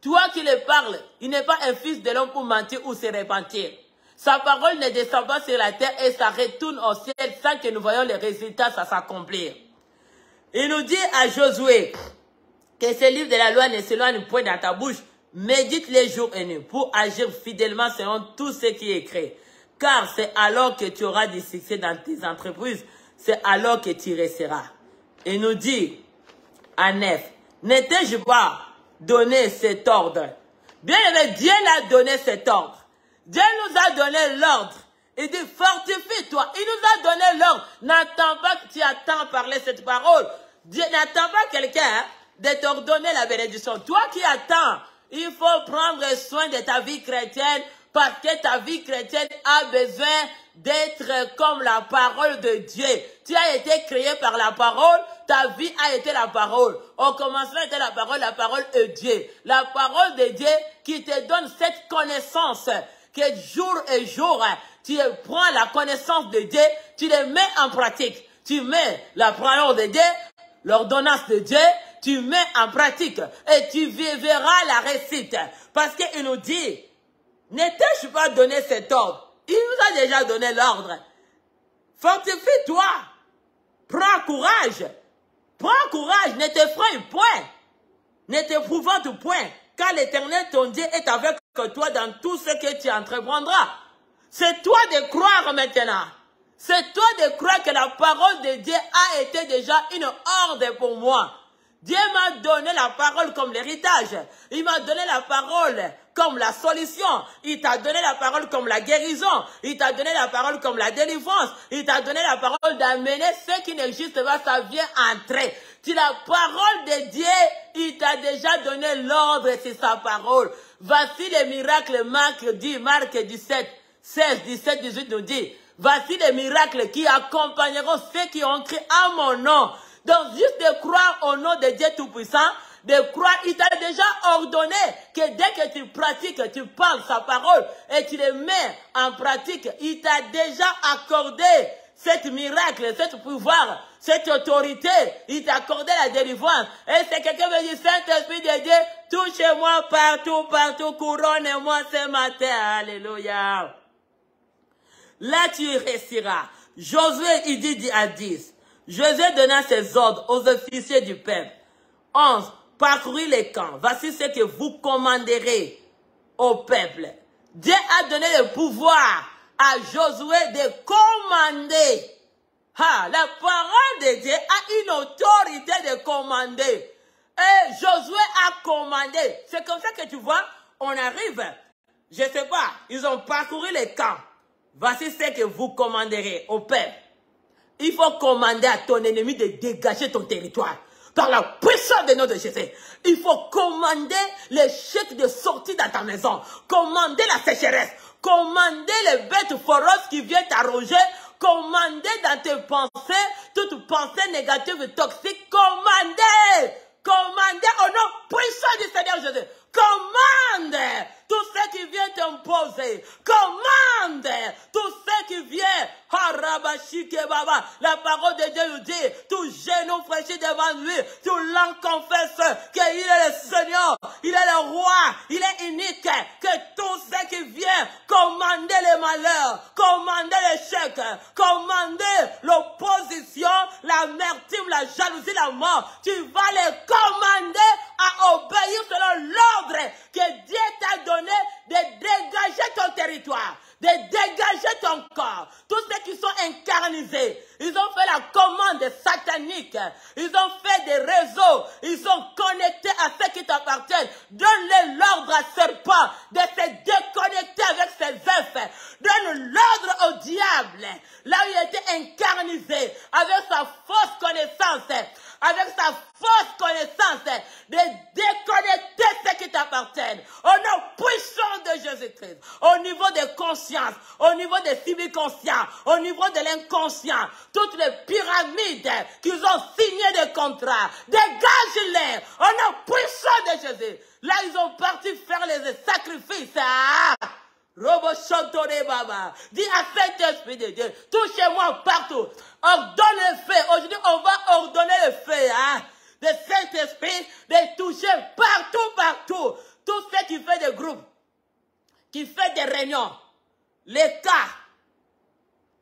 Toi qui le parles, il n'est pas un fils de l'homme pour mentir ou se repentir. Sa parole ne descend pas sur la terre et ça retourne au ciel sans que nous voyons les résultats, ça s'accomplir. Il nous dit à Josué que ce livre de la loi ne s'éloigne point dans ta bouche. Médite les jours et nuits pour agir fidèlement selon tout ce qui est écrit. Car c'est alors que tu auras du succès dans tes entreprises. C'est alors que tu resteras. Il nous dit à 9, n'étais-je pas donné cet ordre? Bien aimé, Dieu l'a donné cet ordre. Dieu nous a donné l'ordre. Il dit, fortifie-toi. Il nous a donné l'ordre. N'attends pas que tu attends parler cette parole. Dieu n'attend pas quelqu'un de t'ordonner la bénédiction. Toi qui attends, il faut prendre soin de ta vie chrétienne parce que ta vie chrétienne a besoin d'être comme la parole de Dieu. Tu as été créé par la parole, ta vie a été la parole. Au commencement était la parole est Dieu. La parole de Dieu qui te donne cette connaissance que jour et jour, tu prends la connaissance de Dieu, tu les mets en pratique. Tu mets la parole de Dieu, l'ordonnance de Dieu, tu mets en pratique et tu verras la réussite. Parce qu'il nous dit, n'étais-je pas donné cet ordre? Il nous a déjà donné l'ordre. Fortifie-toi. Prends courage. Prends courage. Ne t'effraie point. Ne t'épouvante point. Car l'Éternel, ton Dieu, est avec toi dans tout ce que tu entreprendras. C'est toi de croire maintenant. C'est toi de croire que la parole de Dieu a été déjà une ordre pour moi. Dieu m'a donné la parole comme l'héritage. Il m'a donné la parole comme la solution. Il t'a donné la parole comme la guérison. Il t'a donné la parole comme la délivrance. Il t'a donné la parole d'amener ce qui n'existe pas, ça vient entrer. Si la parole de Dieu, il t'a déjà donné l'ordre, c'est sa parole. Voici les miracles, Marc 17, 16, 17, 18 nous dit. Voici les miracles qui accompagneront ceux qui ont cru à mon nom. Donc, juste de croire au nom de Dieu Tout-Puissant, de croire, il t'a déjà ordonné que dès que tu pratiques, tu parles sa parole et tu le mets en pratique, il t'a déjà accordé cet miracle, ce pouvoir, cette autorité, il t'a accordé la délivrance. Et c'est quelqu'un qui me dit, Saint-Esprit de Dieu, touchez-moi partout, partout, couronne-moi ce matin. Alléluia. Là, tu réussiras. Josué, il dit à 10. Josué donna ses ordres aux officiers du peuple. 11. Parcourez les camps. Voici ce que vous commanderez au peuple. Dieu a donné le pouvoir à Josué de commander. La parole de Dieu a une autorité de commander. Et Josué a commandé. C'est comme ça que tu vois, on arrive. Je ne sais pas, ils ont parcouru les camps. Voici ce que vous commanderez au peuple. Il faut commander à ton ennemi de dégager ton territoire. Par la puissance de nom de Jésus. Il faut commander les chèques de sortie dans ta maison. Commander la sécheresse. Commander les bêtes féroces qui viennent t'arroger. Commander dans tes pensées, toute pensée négative et toxique. Commander. Commander au nom puissant du Seigneur Jésus. Commande tout ce qui vient t'imposer. Commande tout ce qui vient. La parole de Dieu nous dit, tout genou fléchit devant lui, tout langue confesse qu'il est le Seigneur, il est le roi, il est unique, que tout ce qui vient, commander les malheurs, commander l'échec, commander l'opposition, l'amertume, la jalousie, la mort, tu vas les commander à obéir selon l'ordre que Dieu t'a donné de dégager ton territoire, de dégager ton corps. Tous ceux qui sont incarnisés, ils ont fait la commande satanique, ils ont fait des réseaux, ils sont connectés à ceux qui t'appartiennent. Donne-le l'ordre à serpent de se déconnecter avec ses œufs. Donne l'ordre au diable, là où il était incarnisé, avec sa fausse connaissance, avec sa fausse connaissance, de déconnecter ceux qui t'appartiennent. Au nom puissant de Jésus-Christ, au niveau des consciences, au niveau des semi-conscients, au niveau de l'inconscient, toutes les pyramides qu'ils ont signé des contrats, dégage-les au nom puissant de Jésus. Là, ils ont parti faire les sacrifices. Baba. Dis à Saint-Esprit de Dieu, touchez-moi partout. Ordonne le feu. Aujourd'hui, on va ordonner le feu de Saint-Esprit de toucher partout, partout. Tout ce qui fait des groupes, qui fait des réunions, les cas,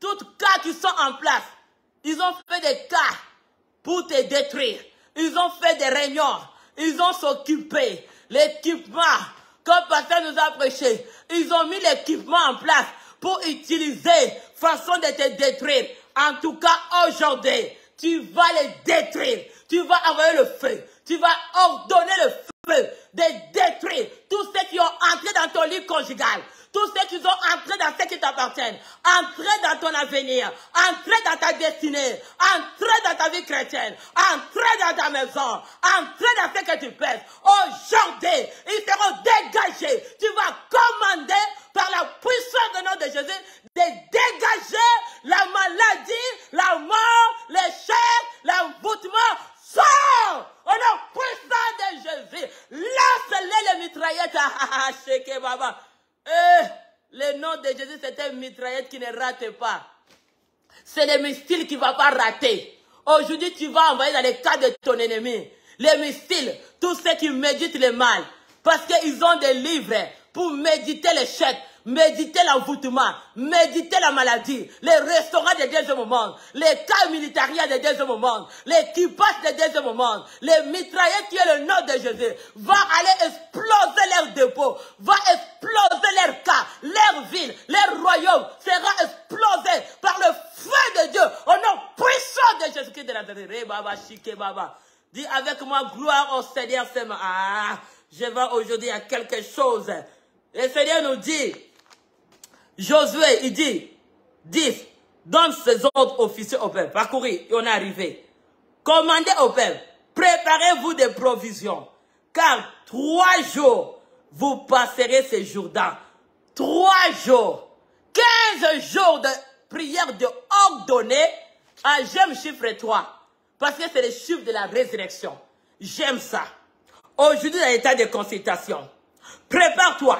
tous cas qui sont en place, ils ont fait des cas pour te détruire. Ils ont fait des réunions, ils ont s'occupé, l'équipement, comme pasteur nous a prêché, ils ont mis l'équipement en place pour utiliser façon de te détruire. En tout cas, aujourd'hui, tu vas les détruire. Tu vas envoyer le feu. Tu vas ordonner le feu de détruire tous ceux qui ont entré dans ton lit conjugal. Tous ceux qui sont entrés dans ce qui t'appartiennent, entrés dans ton avenir, entrés dans ta destinée, entrés dans ta vie chrétienne, entrés dans ta maison, entrés dans ce que tu pèses. Aujourd'hui, ils seront dégagés. Tu vas commander par la puissance du nom de Jésus de dégager la maladie, la mort, l'échec, l'envoûtement. Sors au nom puissant de Jésus. Lance-les les mitraillettes. Sheke Baba. Le nom de Jésus, c'est une mitraillette qui ne rate pas. C'est le missile qui ne va pas rater. Aujourd'hui, tu vas envoyer dans les cas de ton ennemi. Les missiles, tous ceux qui méditent le mal. Parce qu'ils ont des livres pour méditer l'échec, méditer l'envoûtement, méditer la maladie, les restaurants des deuxième monde, les cas militaires des deuxième monde, l'équipage des deuxième monde, les mitraillettes qui est le nom de Jésus, va aller exploser leur dépôt, va exploser leur cas, leur ville, leur royaume sera explosé par le feu de Dieu, au nom puissant de Jésus-Christ de Nazareth. Baba, Shike Baba. Dis avec moi, gloire au Seigneur. Ah, je vois aujourd'hui à quelque chose. Le Seigneur nous dit, Josué, il dit, 10, donne ses ordres officiels au peuple. Parcourir, et on est arrivé. Commandez au peuple, préparez-vous des provisions, car 3 jours, vous passerez ces Jourdain. 3 jours, 15 jours de prière de ordonnée. Ah, j'aime chiffre 3, parce que c'est le chiffre de la résurrection. J'aime ça. Aujourd'hui, dans l'état de consultation, prépare-toi.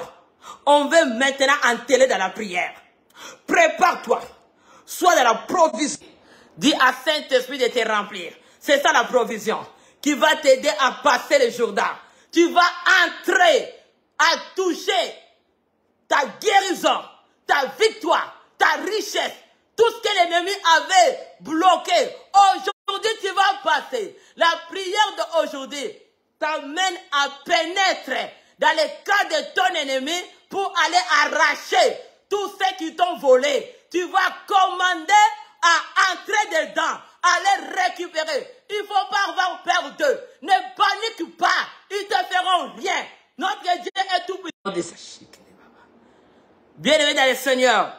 On veut maintenant entrer dans la prière. Prépare-toi. Sois dans la provision. Dis à Saint-Esprit de te remplir. C'est ça la provision qui va t'aider à passer le Jourdain. Tu vas entrer à toucher ta guérison, ta victoire, ta richesse, tout ce que l'ennemi avait bloqué. Aujourd'hui, tu vas passer. La prière d'aujourd'hui t'amène à pénétrer dans les cas de ton ennemi pour aller arracher tout ce qui t'ont volé. Tu vas commander à entrer dedans, à les récupérer. Il ne faut pas avoir peur d'eux. Ne panique pas. Ils ne te feront rien. Notre Dieu est tout puissant. Bien-aimés dans le Seigneur,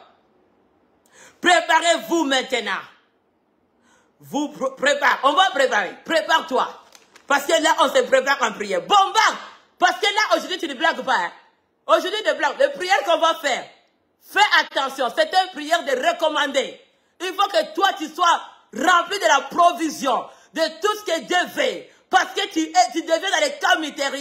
préparez-vous maintenant. Vous préparez. On va préparer. Prépare-toi. Parce que là, on se prépare en prière. Bombarde. Parce que là, aujourd'hui, tu ne blagues pas. Hein? Aujourd'hui, tu ne blagues. Les prières qu'on va faire, fais attention. C'est une prière de recommander. Il faut que toi, tu sois rempli de la provision, de tout ce que Dieu veut. Parce que tu deviens dans les cas militaires.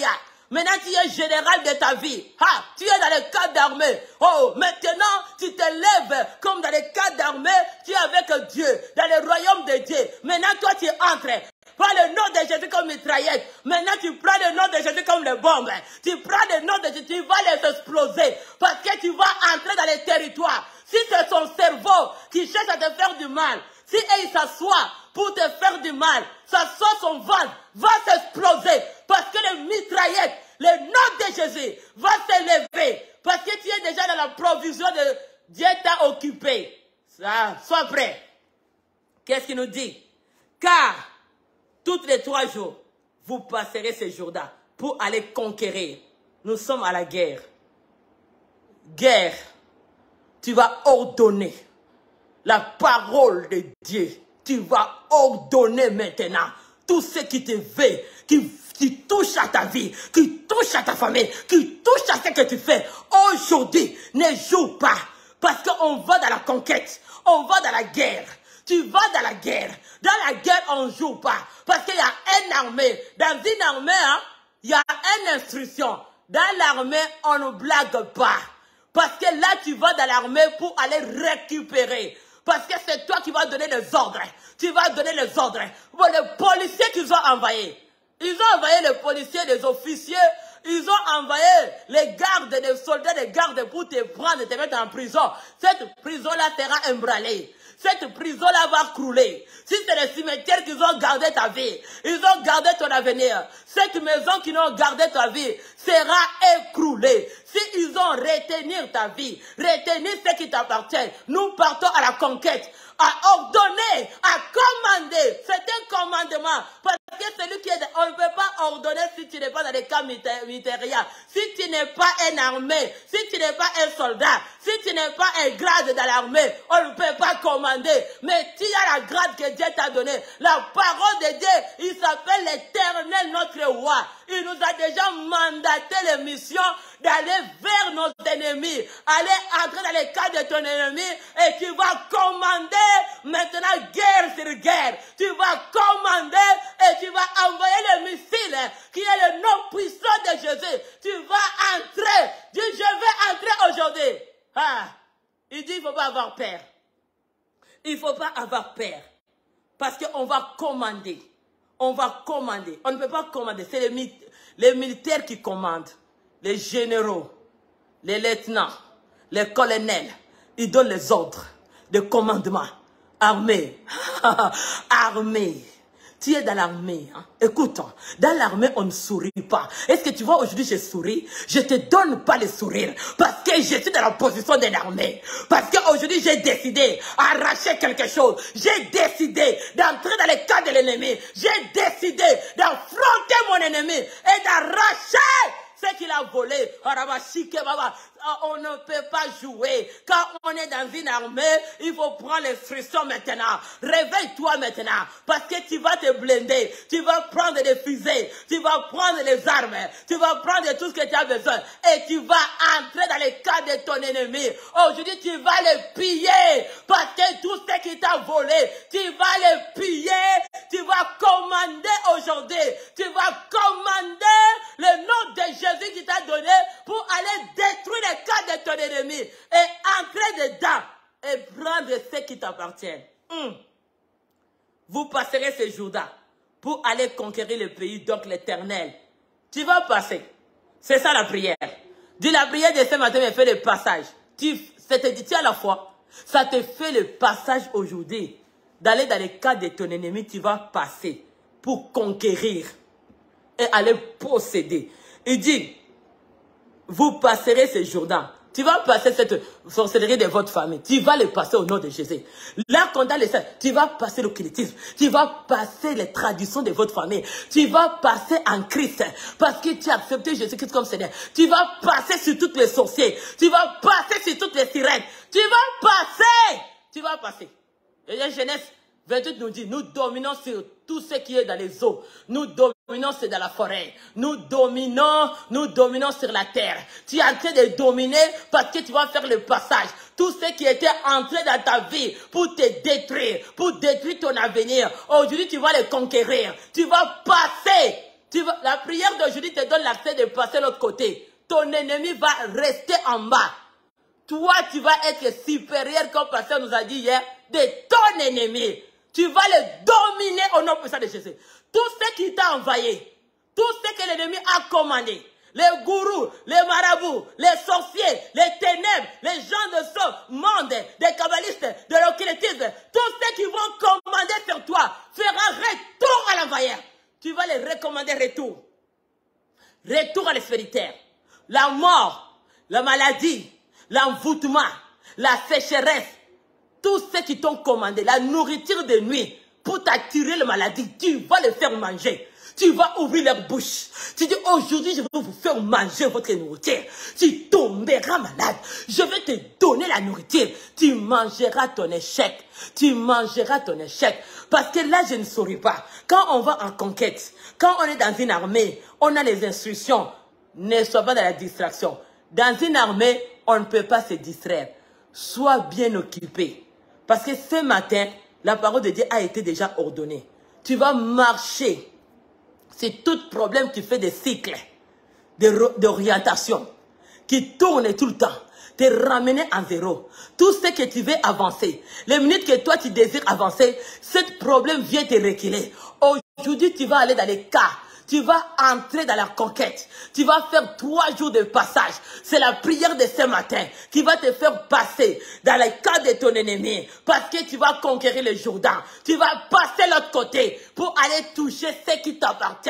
Maintenant, tu es général de ta vie. Ah, tu es dans les cadres d'armée. Oh, maintenant, tu te lèves comme dans les cadres d'armée. Tu es avec Dieu, dans le royaume de Dieu. Maintenant, toi, tu entres. Prends le nom de Jésus comme mitraillette. Maintenant, tu prends le nom de Jésus comme les bombes. Tu prends le nom de Jésus, tu vas les exploser. Parce que tu vas entrer dans les territoires. Si c'est son cerveau qui cherche à te faire du mal, si il s'assoit pour te faire du mal, s'assoit son ventre, va s'exploser. Parce que le mitraillette, le nom de Jésus va s'élever. Parce que tu es déjà dans la provision de Dieu t'a occupé. Ça, sois prêt. Qu'est-ce qu'il nous dit? Car tous les 3 jours, vous passerez ce Jourdain pour aller conquérir. Nous sommes à la guerre. Guerre. Tu vas ordonner la parole de Dieu. Tu vas ordonner maintenant tout ce qui te veut, qui touche à ta vie, qui touche à ta famille, qui touche à ce que tu fais. Aujourd'hui, ne joue pas. Parce qu'on va dans la conquête. On va dans la guerre. Tu vas dans la guerre. Dans la guerre, on ne joue pas. Parce qu'il y a une armée. Dans une armée, hein, il y a une instruction. Dans l'armée, on ne blague pas. Parce que là, tu vas dans l'armée pour aller récupérer. Parce que c'est toi qui vas donner les ordres. Tu vas donner les ordres. Bon, les policiers qu'ils ont envoyés. Ils ont envoyé les policiers, les officiers. Ils ont envoyé les gardes, les soldats, les gardes pour te prendre et te mettre en prison. Cette prison-là sera emballée. Cette prison-là va crouler. Si c'est le cimetière qu'ils ont gardé ta vie, ils ont gardé ton avenir. Cette maison qu'ils ont gardé ta vie sera écroulée. Si ils ont retenu ta vie, retenu ce qui t'appartient, nous partons à la conquête, à ordonner, à commander. C'est un commandement. Parce que celui qui est... On ne peut pas ordonner si tu n'es pas dans les cas militaires. Si tu n'es pas un armée, si tu n'es pas un soldat, si tu n'es pas un grade dans l'armée, on ne peut pas commander. Mais tu as la grade que Dieu t'a donnée. La parole de Dieu, il s'appelle l'Éternel, notre roi. Il nous a déjà mandaté les missions d'aller vers nos ennemis, aller entrer dans les cas de ton ennemi et tu vas commander maintenant guerre sur guerre. Tu vas commander et tu vas envoyer le missile qui est le nom puissant de Jésus. Tu vas entrer. Dis, je vais entrer aujourd'hui. Ah, il dit, il ne faut pas avoir peur. Il ne faut pas avoir peur. Parce qu'on va commander. On va commander. On ne peut pas commander. C'est les militaires qui commandent. Les généraux, les lieutenants, les colonels. Ils donnent les ordres de commandement. Armée. Armée. Tu es dans l'armée. Hein? Écoute, dans l'armée, on ne sourit pas. Est-ce que tu vois, aujourd'hui, je souris? Je ne te donne pas le sourire. Parce que je suis dans la position de l'armée. Parce qu'aujourd'hui, j'ai décidé d'arracher quelque chose. J'ai décidé d'entrer dans les cas de l'ennemi. J'ai décidé d'affronter mon ennemi et d'arracher ce qu'il a volé. On ne peut pas jouer. Quand on est dans une armée, il faut prendre les instructions maintenant. Réveille-toi maintenant. Parce que tu vas te blinder. Tu vas prendre des fusées. Tu vas prendre les armes. Tu vas prendre tout ce que tu as besoin. Et tu vas entrer dans les cas de ton ennemi. Aujourd'hui, tu vas les piller. Parce que tout ce qui t'a volé, tu vas les piller. Tu vas commander aujourd'hui. Tu vas commander le nom de Jésus qui t'a donné pour aller détruire les cas de ton ennemi et entrer dedans et prendre ce qui t'appartient. Vous passerez ce jour-là pour aller conquérir le pays, donc l'Éternel. Tu vas passer. C'est ça la prière. Dis la prière de ce matin me fait le passage. Tu as la foi. Ça te fait le passage aujourd'hui. D'aller dans les cas de ton ennemi, tu vas passer pour conquérir et aller posséder. Il dit, vous passerez ce jour-là. Tu vas passer cette sorcellerie de votre famille. Tu vas le passer au nom de Jésus. Là, quand tu vas passer l'occultisme. Tu vas passer les traditions de votre famille. Tu vas passer en Christ. Parce que tu as accepté Jésus-Christ comme Seigneur. Tu vas passer sur toutes les sorciers. Tu vas passer sur toutes les sirènes. Tu vas passer. Tu vas passer. Et la Genèse 28 nous dit, nous dominons sur tout ce qui est dans les eaux. Nous dominons dans la forêt. Nous dominons sur la terre. Tu es en train de dominer parce que tu vas faire le passage. Tout ce qui était entré dans ta vie pour te détruire, pour détruire ton avenir. Aujourd'hui, tu vas le conquérir. Tu vas passer. La prière d'aujourd'hui te donne l'accès de passer de l'autre côté. Ton ennemi va rester en bas. Toi, tu vas être supérieur, comme le pasteur nous a dit hier, de ton ennemi. Tu vas le dominer au nom puissant de Jésus. Tout ce qui t'a envahi, tout ce que l'ennemi a commandé, les gourous, les marabouts, les sorciers, les ténèbres, les gens de ce monde, des kabbalistes, de l'occultisme, tous ceux qui vont commander sur toi, fera retour à l'envoyeur. Tu vas les recommander retour. Retour à l'espéritaire. La mort, la maladie, l'envoûtement, la sécheresse, tous ceux qui t'ont commandé, la nourriture de nuit, pour t'attirer la maladie, tu vas les faire manger. Tu vas ouvrir leur bouche. Tu dis, aujourd'hui, je vais vous faire manger votre nourriture. Tu tomberas malade. Je vais te donner la nourriture. Tu mangeras ton échec. Tu mangeras ton échec. Parce que là, je ne saurais pas. Quand on va en conquête, quand on est dans une armée, on a les instructions. Ne sois pas dans la distraction. Dans une armée, on ne peut pas se distraire. Sois bien occupé. Parce que ce matin, la parole de Dieu a été déjà ordonnée. Tu vas marcher. C'est tout problème qui fait des cycles d'orientation, qui tourne tout le temps, te ramener en zéro. Tout ce que tu veux avancer, les minutes que toi tu désires avancer, ce problème vient te reculer. Aujourd'hui, tu vas aller dans les cas. Tu vas entrer dans la conquête. Tu vas faire 3 jours de passage. C'est la prière de ce matin qui va te faire passer dans les cas de ton ennemi. Parce que tu vas conquérir le Jourdain. Tu vas passer l'autre côté pour aller toucher ce qui t'appartient.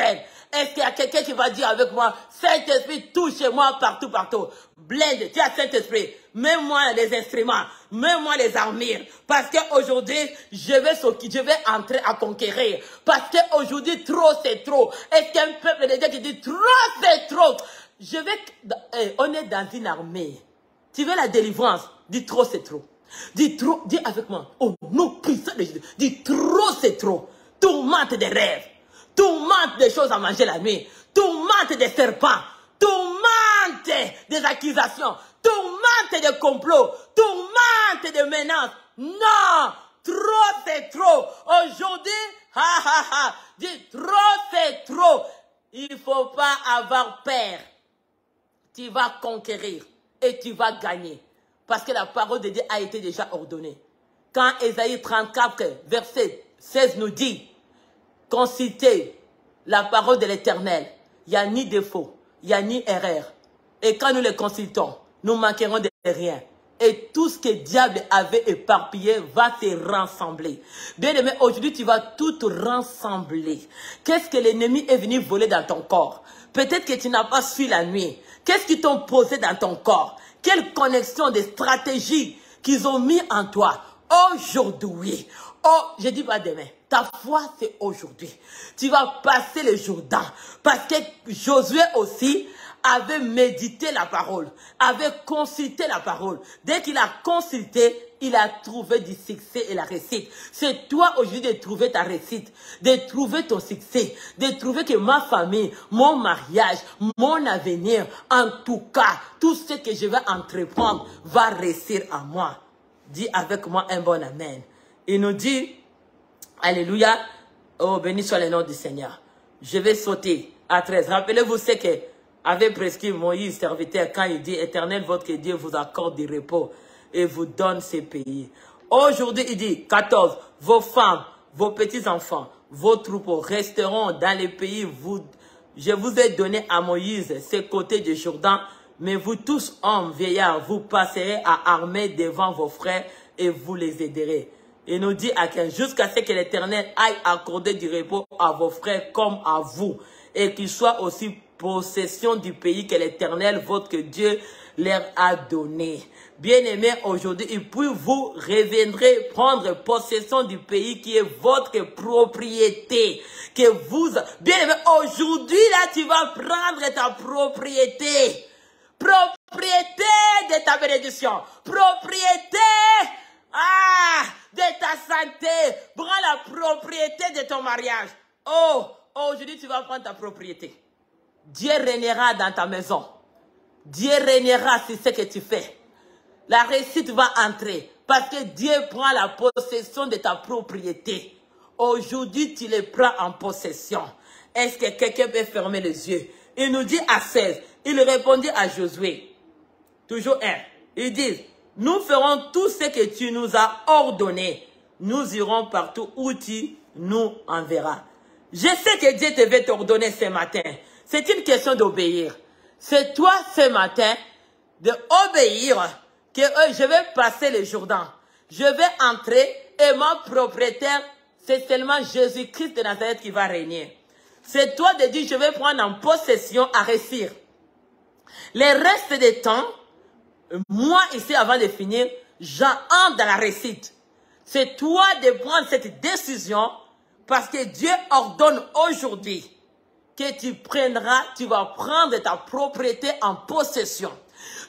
Est-ce qu'il y a quelqu'un qui va dire avec moi, Saint-Esprit, touche-moi partout, partout. Blinde, tu as Saint-Esprit. Mets-moi les instruments, mets-moi les armures. Parce qu'aujourd'hui, je vais entrer à conquérir. Parce qu'aujourd'hui, trop c'est trop. Est-ce qu'un peuple de Dieu qui dit trop c'est trop? On est dans une armée. Tu veux la délivrance? Dis trop c'est trop. Dis trop, dis avec moi, au nom puissant de Jésus. Dis trop c'est trop. Tourmente des rêves. Tourmente des choses à manger la nuit. Tourmente des serpents. Tourmente des accusations. Tourmente des complots. Tourmente des menaces. Non, trop c'est trop. Aujourd'hui, dis trop c'est trop. Il ne faut pas avoir peur. Tu vas conquérir et tu vas gagner. Parce que la parole de Dieu a été déjà ordonnée. Quand Ésaïe 34, verset 16 nous dit, consultez la parole de l'Éternel. Il n'y a ni défaut, il n'y a ni erreur. Et quand nous les consultons, nous manquerons de rien. et tout ce que le diable avait éparpillé va se rassembler. Bien-aimé, aujourd'hui, tu vas tout rassembler. Qu'est-ce que l'ennemi est venu voler dans ton corps? Peut-être que tu n'as pas su la nuit. Qu'est-ce qu'ils t'ont posé dans ton corps? Quelle connexion de stratégie qu'ils ont mis en toi? Aujourd'hui, oh, je dis pas demain, ta foi c'est aujourd'hui. Tu vas passer le Jourdain. Parce que Josué aussi avait médité la parole, avait consulté la parole. Dès qu'il a consulté, il a trouvé du succès et la réussite. C'est toi aujourd'hui de trouver ta réussite, de trouver ton succès, de trouver que ma famille, mon mariage, mon avenir, en tout cas, tout ce que je vais entreprendre va réussir à moi. Dis avec moi un bon amen. Il nous dit, alléluia, oh béni soit le nom du Seigneur. Je vais sauter à 13. Rappelez-vous ce que avait prescrit Moïse, serviteur, quand il dit, Éternel, votre Dieu vous accorde du repos et vous donne ces pays. Aujourd'hui, il dit, 14, vos femmes, vos petits-enfants, vos troupeaux resteront dans les pays. Je vous ai donné à Moïse ces côtés du Jourdain, mais vous tous, hommes, vieillards, vous passerez à armer devant vos frères et vous les aiderez. Il nous dit à 15, jusqu'à ce que l'Éternel aille accorder du repos à vos frères comme à vous, et qu'ils soient aussi possession du pays que l'Éternel, votre Dieu, leur a donné. Bien-aimés, aujourd'hui, et puis vous reviendrez prendre possession du pays qui est votre propriété. Que vous, bien-aimés, aujourd'hui, là, tu vas prendre ta propriété. Propriété de ta bénédiction. Propriété, de ta santé. Prends la propriété de ton mariage. Oh, aujourd'hui, tu vas prendre ta propriété. Dieu régnera dans ta maison. Dieu régnera sur ce que tu fais. La réussite va entrer parce que Dieu prend la possession de ta propriété. Aujourd'hui, tu les prends en possession. Est-ce que quelqu'un peut fermer les yeux? Il nous dit à 16, il répondit à Josué, toujours un, il dit, nous ferons tout ce que tu nous as ordonné. Nous irons partout où tu nous enverras. Je sais que Dieu te veut t'ordonner ce matin. C'est une question d'obéir. C'est toi ce matin d'obéir que je vais passer le Jourdain. Je vais entrer et mon propriétaire, c'est seulement Jésus-Christ de Nazareth qui va régner. C'est toi de dire je vais prendre en possession à réussir. Les restes des temps, moi ici avant de finir, j'entre dans la réussite. C'est toi de prendre cette décision parce que Dieu ordonne aujourd'hui que tu vas prendre ta propriété en possession.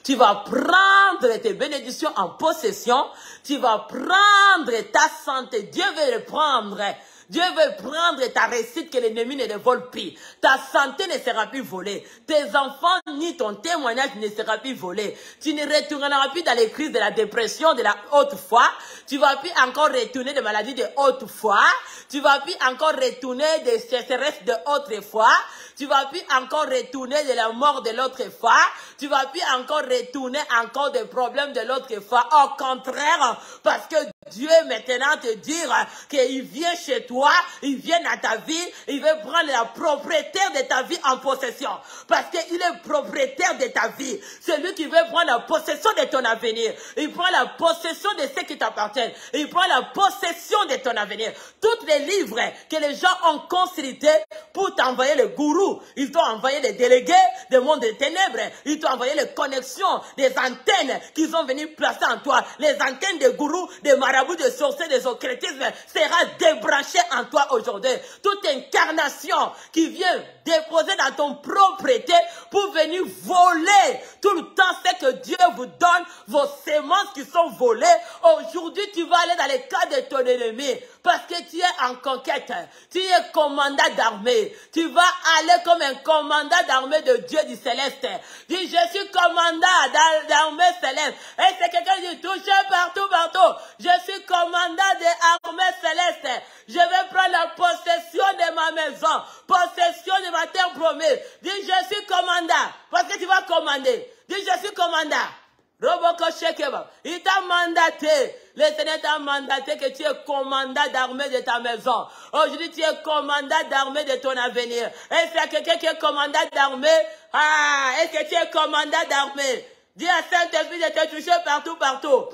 Tu vas prendre tes bénédictions en possession. Tu vas prendre ta santé. Dieu veut le prendre. Dieu veut prendre ta réussite que l'ennemi ne le vole plus. Ta santé ne sera plus volée. Tes enfants ni ton témoignage ne sera plus volé. Tu ne retourneras plus dans les crises de la dépression de la haute foi. Tu ne vas plus encore retourner des maladies de haute foi. Tu ne vas plus encore retourner des sécheresses de haute foi. Tu ne vas plus encore retourner de la mort de l'autre foi. Tu ne vas plus encore retourner encore des problèmes de l'autre foi. Au contraire, parce que Dieu maintenant te dire qu'il vient chez toi, il vient dans ta vie, il veut prendre la propriétaire de ta vie en possession. Parce qu'il est propriétaire de ta vie. C'est lui qui veut prendre la possession de ton avenir. Il prend la possession de ce qui t'appartient. Il prend la possession de ton avenir. Tous les livres que les gens ont consultés pour t'envoyer le gourou, ils t'ont envoyé les délégués des mondes des ténèbres, ils t'ont envoyé les connexions, des antennes qu'ils ont venu placer en toi. Les antennes des gourous, des marabouts, des sorciers, des occultismes sera débranchée en toi aujourd'hui. Toute incarnation qui vient déposer dans ton propriété pour venir voler tout le temps ce que Dieu vous donne, vos semences qui sont volées. Aujourd'hui, tu vas aller dans les cas de ton ennemi parce que tu es en conquête. Tu es commandant d'armée. Tu vas aller comme un commandant d'armée de Dieu du céleste. Dis, je suis commandant d'armée céleste. Et c'est quelqu'un qui dit, touchez partout, partout. Je suis commandant de l'armée céleste. Je vais prendre la possession de ma maison, possession de ma terre promise. Dis, je suis commandant. Parce que tu vas commander. Dis, je suis commandant. Roboko Shekeba, il t'a mandaté, le Seigneur t'a mandaté que tu es commandant d'armée de ta maison. Aujourd'hui, tu es commandant d'armée de ton avenir. Est-ce qu'il y a quelqu'un qui est commandant d'armée? Est-ce que tu es commandant d'armée? Dis à Saint-Esprit je t'ai touché partout, partout.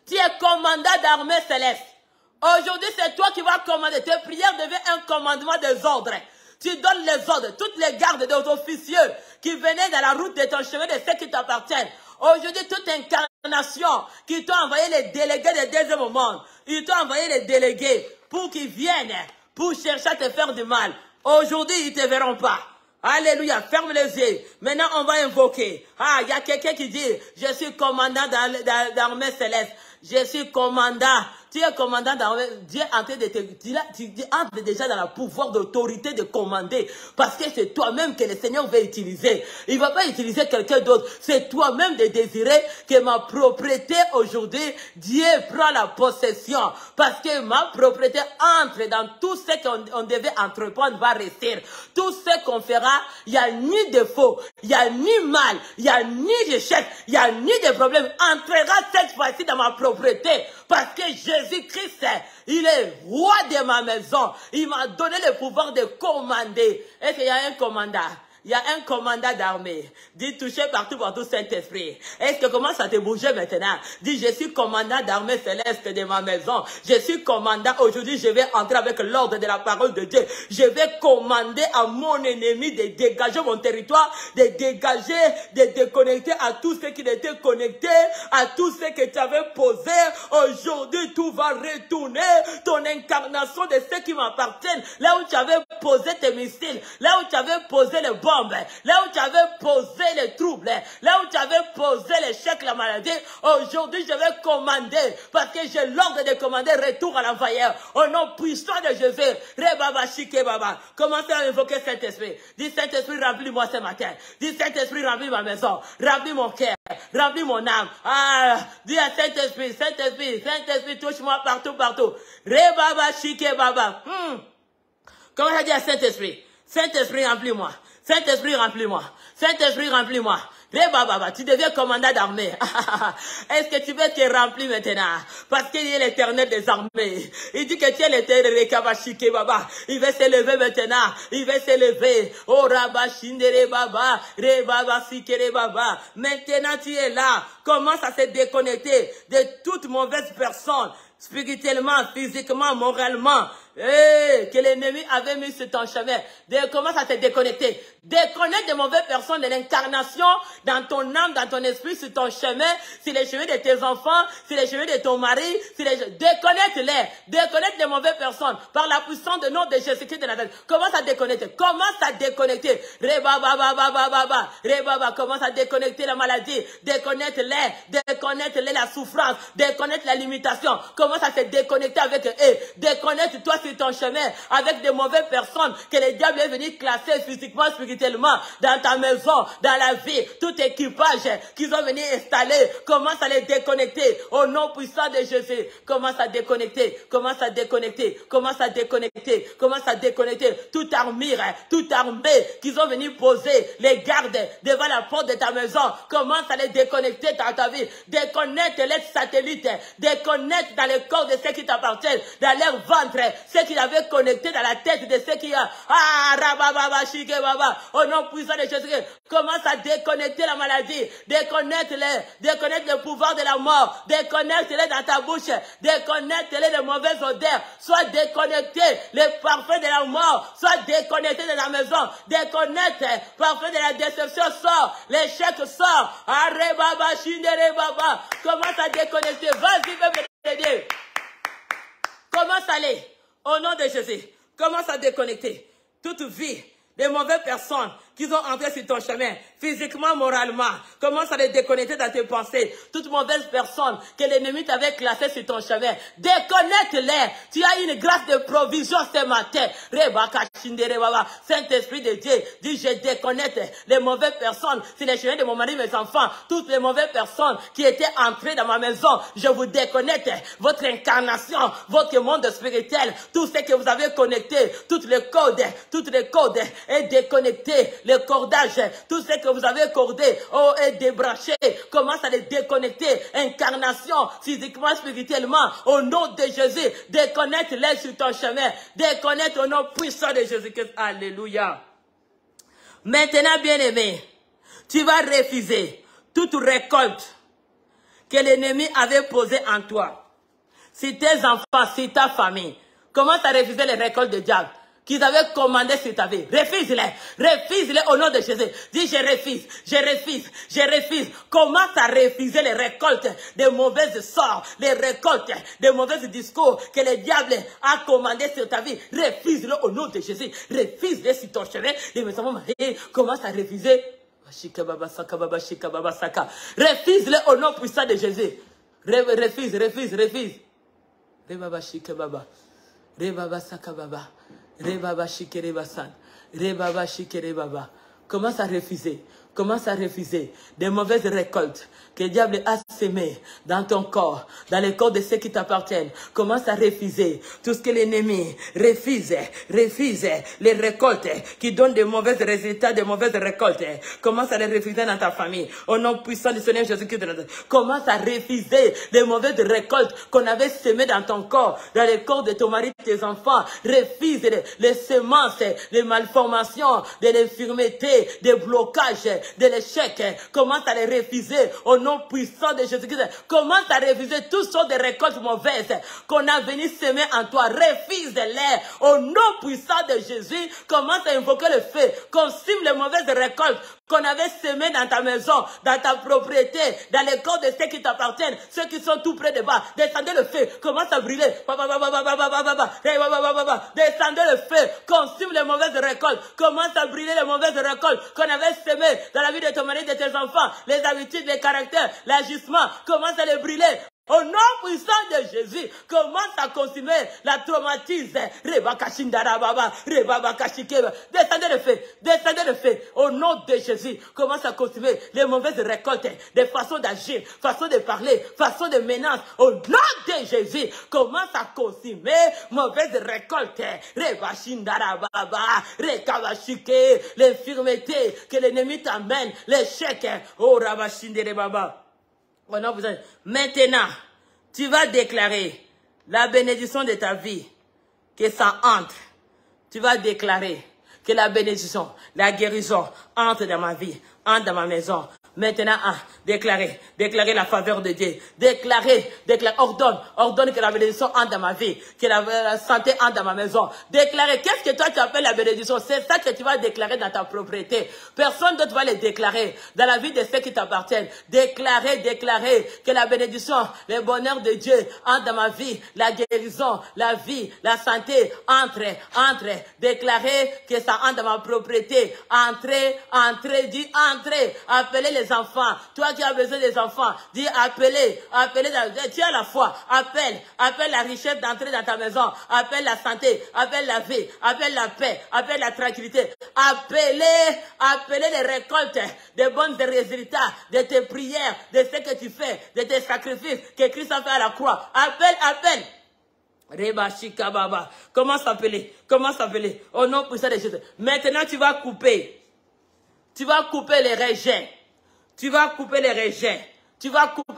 Tu es commandant d'armée céleste. Aujourd'hui, c'est toi qui vas commander. Tes prières deviennent un commandement des ordres. Tu donnes les ordres. Toutes les gardes des officiers qui venaient dans la route de ton chemin, de ceux qui t'appartiennent. Aujourd'hui, toute incarnation qui t'a envoyé les délégués des deuxième monde. Ils t'ont envoyé les délégués pour qu'ils viennent, pour chercher à te faire du mal. Aujourd'hui, ils ne te verront pas. Alléluia, ferme les yeux. Maintenant, on va invoquer. Ah, il y a quelqu'un qui dit, je suis commandant d'armée céleste. Je suis commandant. Tu es commandant d'armée. Dieu est en train de te... Tu entres déjà dans le pouvoir d'autorité de commander. Parce que c'est toi-même que le Seigneur veut utiliser. Il ne va pas utiliser quelqu'un d'autre. C'est toi-même de désirer que ma propriété aujourd'hui, Dieu prend la possession. Parce que ma propriété entre dans tout ce qu'on devait entreprendre, va réussir. Tout ce qu'on fera, il n'y a ni défaut, il n'y a ni mal, il n'y a ni échec, il n'y a ni de problème. Entrera cette fois-ci dans ma propriété. Parce que Jésus-Christ, il est roi de ma maison. Il m'a donné le pouvoir de commander. Est-ce qu'il y a un commandant? Il y a un commandant d'armée. Dis toucher partout, partout, Saint-Esprit. Est-ce que commence à te bouger maintenant? Dis, je suis commandant d'armée céleste de ma maison. Je suis commandant. Aujourd'hui, je vais entrer avec l'ordre de la parole de Dieu. Je vais commander à mon ennemi de dégager mon territoire, de dégager, de déconnecter à tous ceux qui étaient connectés, à tous ceux que tu avais posés. Aujourd'hui, tout va retourner. Ton incarnation de ceux qui m'appartiennent. Là où tu avais posé tes missiles, là où tu avais posé les bombes, là où tu avais posé les troubles, là où tu avais posé l'échec, la maladie, aujourd'hui je vais commander, parce que j'ai l'ordre de commander retour à l'envoyeur, au nom puissant de Jésus. Rebaba Shike Baba. Commencez à invoquer Saint-Esprit. Dis Saint-Esprit, remplis-moi ce matin. Dis Saint-Esprit, remplis ma maison, remplis mon cœur, remplis mon âme. Ah, dis à Saint-Esprit, Saint-Esprit, Saint-Esprit, touche-moi partout, partout. Rebaba Shike Baba. Comment ça dit à Saint-Esprit? Saint-Esprit, remplis-moi. Saint-Esprit, remplis-moi. Saint-Esprit, remplis-moi. Tu deviens commandant d'armée. Est-ce que tu veux te remplir maintenant? Parce qu'il est l'éternel des armées. Il dit que tu es l'éternel de Kabashike Baba. Il va s'élever maintenant. Il va s'élever. Oh Rabashindere Baba. Rebaba Sikere Baba. Maintenant tu es là. Commence à se déconnecter de toute mauvaise personne. Spirituellement, physiquement, moralement. Que l'ennemi avait mis sur ton chemin. Commence à te déconnecter. Déconnecte de mauvaises personnes, de l'incarnation dans ton âme, dans ton esprit, sur ton chemin, sur les chemins de tes enfants, sur les chemins de ton mari. Déconnecte-les. Déconnecte les mauvaises personnes par la puissance de nom de Jésus-Christ de Nazareth. Commence à déconnecter. Commence à déconnecter. Rebaba, commence à déconnecter la maladie. Déconnecte-les. Déconnecte-les la souffrance. Déconnecte la limitation. Commence à se déconnecter avec eux. Déconnecte-toi sur ton chemin avec de mauvaises personnes que le diable est venu classer physiquement, spirituellement, dans ta maison, dans la vie, tout équipage qu'ils ont venu installer. Commence à les déconnecter au nom puissant de Jésus. Commence à déconnecter, commence à déconnecter, commence à déconnecter, commence à déconnecter toute armure, toute armée qu'ils ont venu poser, les gardes devant la porte de ta maison. Commence à les déconnecter dans ta vie. Déconnecte les satellites, déconnecte dans le corps de ceux qui t'appartiennent, dans leur ventre, ceux qui avaient connecté dans la tête de ceux qui ont. Ah, Rababa, Shike Baba, au nom puissant de Jésus, commence à déconnecter la maladie, déconnecte-les, déconnecte le pouvoir de la mort, déconnecte-les dans ta bouche, déconnecte-les de mauvaises odeurs, soit déconnecté les parfums de la mort, soit déconnecté de la maison, déconnecte parfum de la déception, sort, l'échec sort, ah, Rebaba, Shindere Baba, commence à déconnecter, vas-y, peuple de Dieu. Commence à aller, au nom de Jésus, commence à déconnecter toute vie des mauvaises personnes qui ont entré sur ton chemin, physiquement, moralement. Commence à les déconnecter dans tes pensées. Toute mauvaise personne que l'ennemi t'avait classée sur ton chemin, déconnecte-les. Tu as une grâce de provision ce matin. Saint-Esprit de Dieu, dis je déconnecte les mauvaises personnes sur les chemins de mon mari, mes enfants. Toutes les mauvaises personnes qui étaient entrées dans ma maison, je vous déconnecte. Votre incarnation, votre monde spirituel, tout ce que vous avez connecté, toutes les codes est déconnecté. Le cordage, tout ce que vous avez cordé, est débranché. Commence à les déconnecter. Incarnation, physiquement, spirituellement, au nom de Jésus. Déconnecte-les sur ton chemin. Déconnecte au nom puissant de Jésus-Christ. Alléluia. Maintenant, bien-aimé, tu vas refuser toute récolte que l'ennemi avait posées en toi, si tes enfants, si ta famille, commencent à refuser les récoltes de diable qu'ils avaient commandées sur ta vie, refuse-les au nom de Jésus. Dis je refuse, je refuse, je refuse. Commence à refuser les récoltes des mauvaises sorts, les récoltes des mauvais discours que le diable a commandé sur ta vie. Refuse-le au nom de Jésus. Refuse-les sur ton chemin. Les mes enfants mariés commencent à refuser. Refuse-le au nom puissant de Jésus. Refuse, refuse, refuse. Rebaba shikababa. Rebaba sakababa. Rebaba shikerebasan. Rebaba shikerebaba. Commence à refuser. Commence à refuser des mauvaises récoltes que le diable a sémées dans ton corps, dans le corps de ceux qui t'appartiennent. Commence à refuser tout ce que l'ennemi refuse les récoltes qui donnent de mauvais résultats, de mauvaises récoltes. Commence à les refuser dans ta famille. Au nom puissant du Seigneur Jésus-Christ de Nazareth. Commence à refuser les mauvaises récoltes qu'on avait sémées dans ton corps, dans le corps de ton mari, de tes enfants. Refuse les semences, les malformations, de l'infirmité, des blocages, de l'échec. Commence à les refuser au nom puissant de Jésus-Christ. Commence à refuser toutes sortes de récoltes mauvaises qu'on a venu semer en toi. Refuse-les au nom puissant de Jésus. Commence à invoquer le feu. Consume les mauvaises récoltes qu'on avait semées dans ta maison, dans ta propriété, dans les corps de ceux qui t'appartiennent, ceux qui sont tout près de bas. Descendez le feu. Commence à brûler. Descendez le feu. Consume les mauvaises récoltes. Commence à brûler les mauvaises récoltes qu'on avait semées dans la vie de ton mari, de tes enfants, les habitudes, les caractères, l'agissement. Commence à les brûler. Au nom puissant de Jésus, commence à consumer la traumatisme. Descendez le feu, descendez le feu. Au nom de Jésus, commence à consumer les mauvaises récoltes, des façons d'agir, façons de parler, façons de menace. Au nom de Jésus, commence à consumer mauvaises récoltes. L'infirmité que l'ennemi t'amène, l'échec. Oh Rabashindere Baba. Maintenant, tu vas déclarer la bénédiction de ta vie, que ça entre. Tu vas déclarer que la bénédiction, la guérison entre dans ma vie, entre dans ma maison. Maintenant, déclarer la faveur de Dieu. Ordonne que la bénédiction entre dans ma vie, que la santé entre dans ma maison. Déclarer, qu'est-ce que toi tu appelles la bénédiction? C'est ça que tu vas déclarer dans ta propriété. Personne d'autre va le déclarer dans la vie de ceux qui t'appartiennent. Déclarer que la bénédiction, le bonheur de Dieu entre dans ma vie, la guérison, la vie, la santé entre. Déclarer que ça entre dans ma propriété. Entrez, dis entrez. Appelez les enfants. Toi qui as besoin des enfants, dis appelez. Tu as la foi. Appelle la richesse d'entrer dans ta maison. Appelle la santé. Appelle la vie. Appelle la paix. Appelle la tranquillité. Appelez les récoltes des bons résultats de tes prières, de ce que tu fais, de tes sacrifices que Christ a fait à la croix. Appelle. Reba Shika Baba. Comment s'appeler? Au nom puissant de Jésus. Maintenant, tu vas couper les rejets. Tu vas couper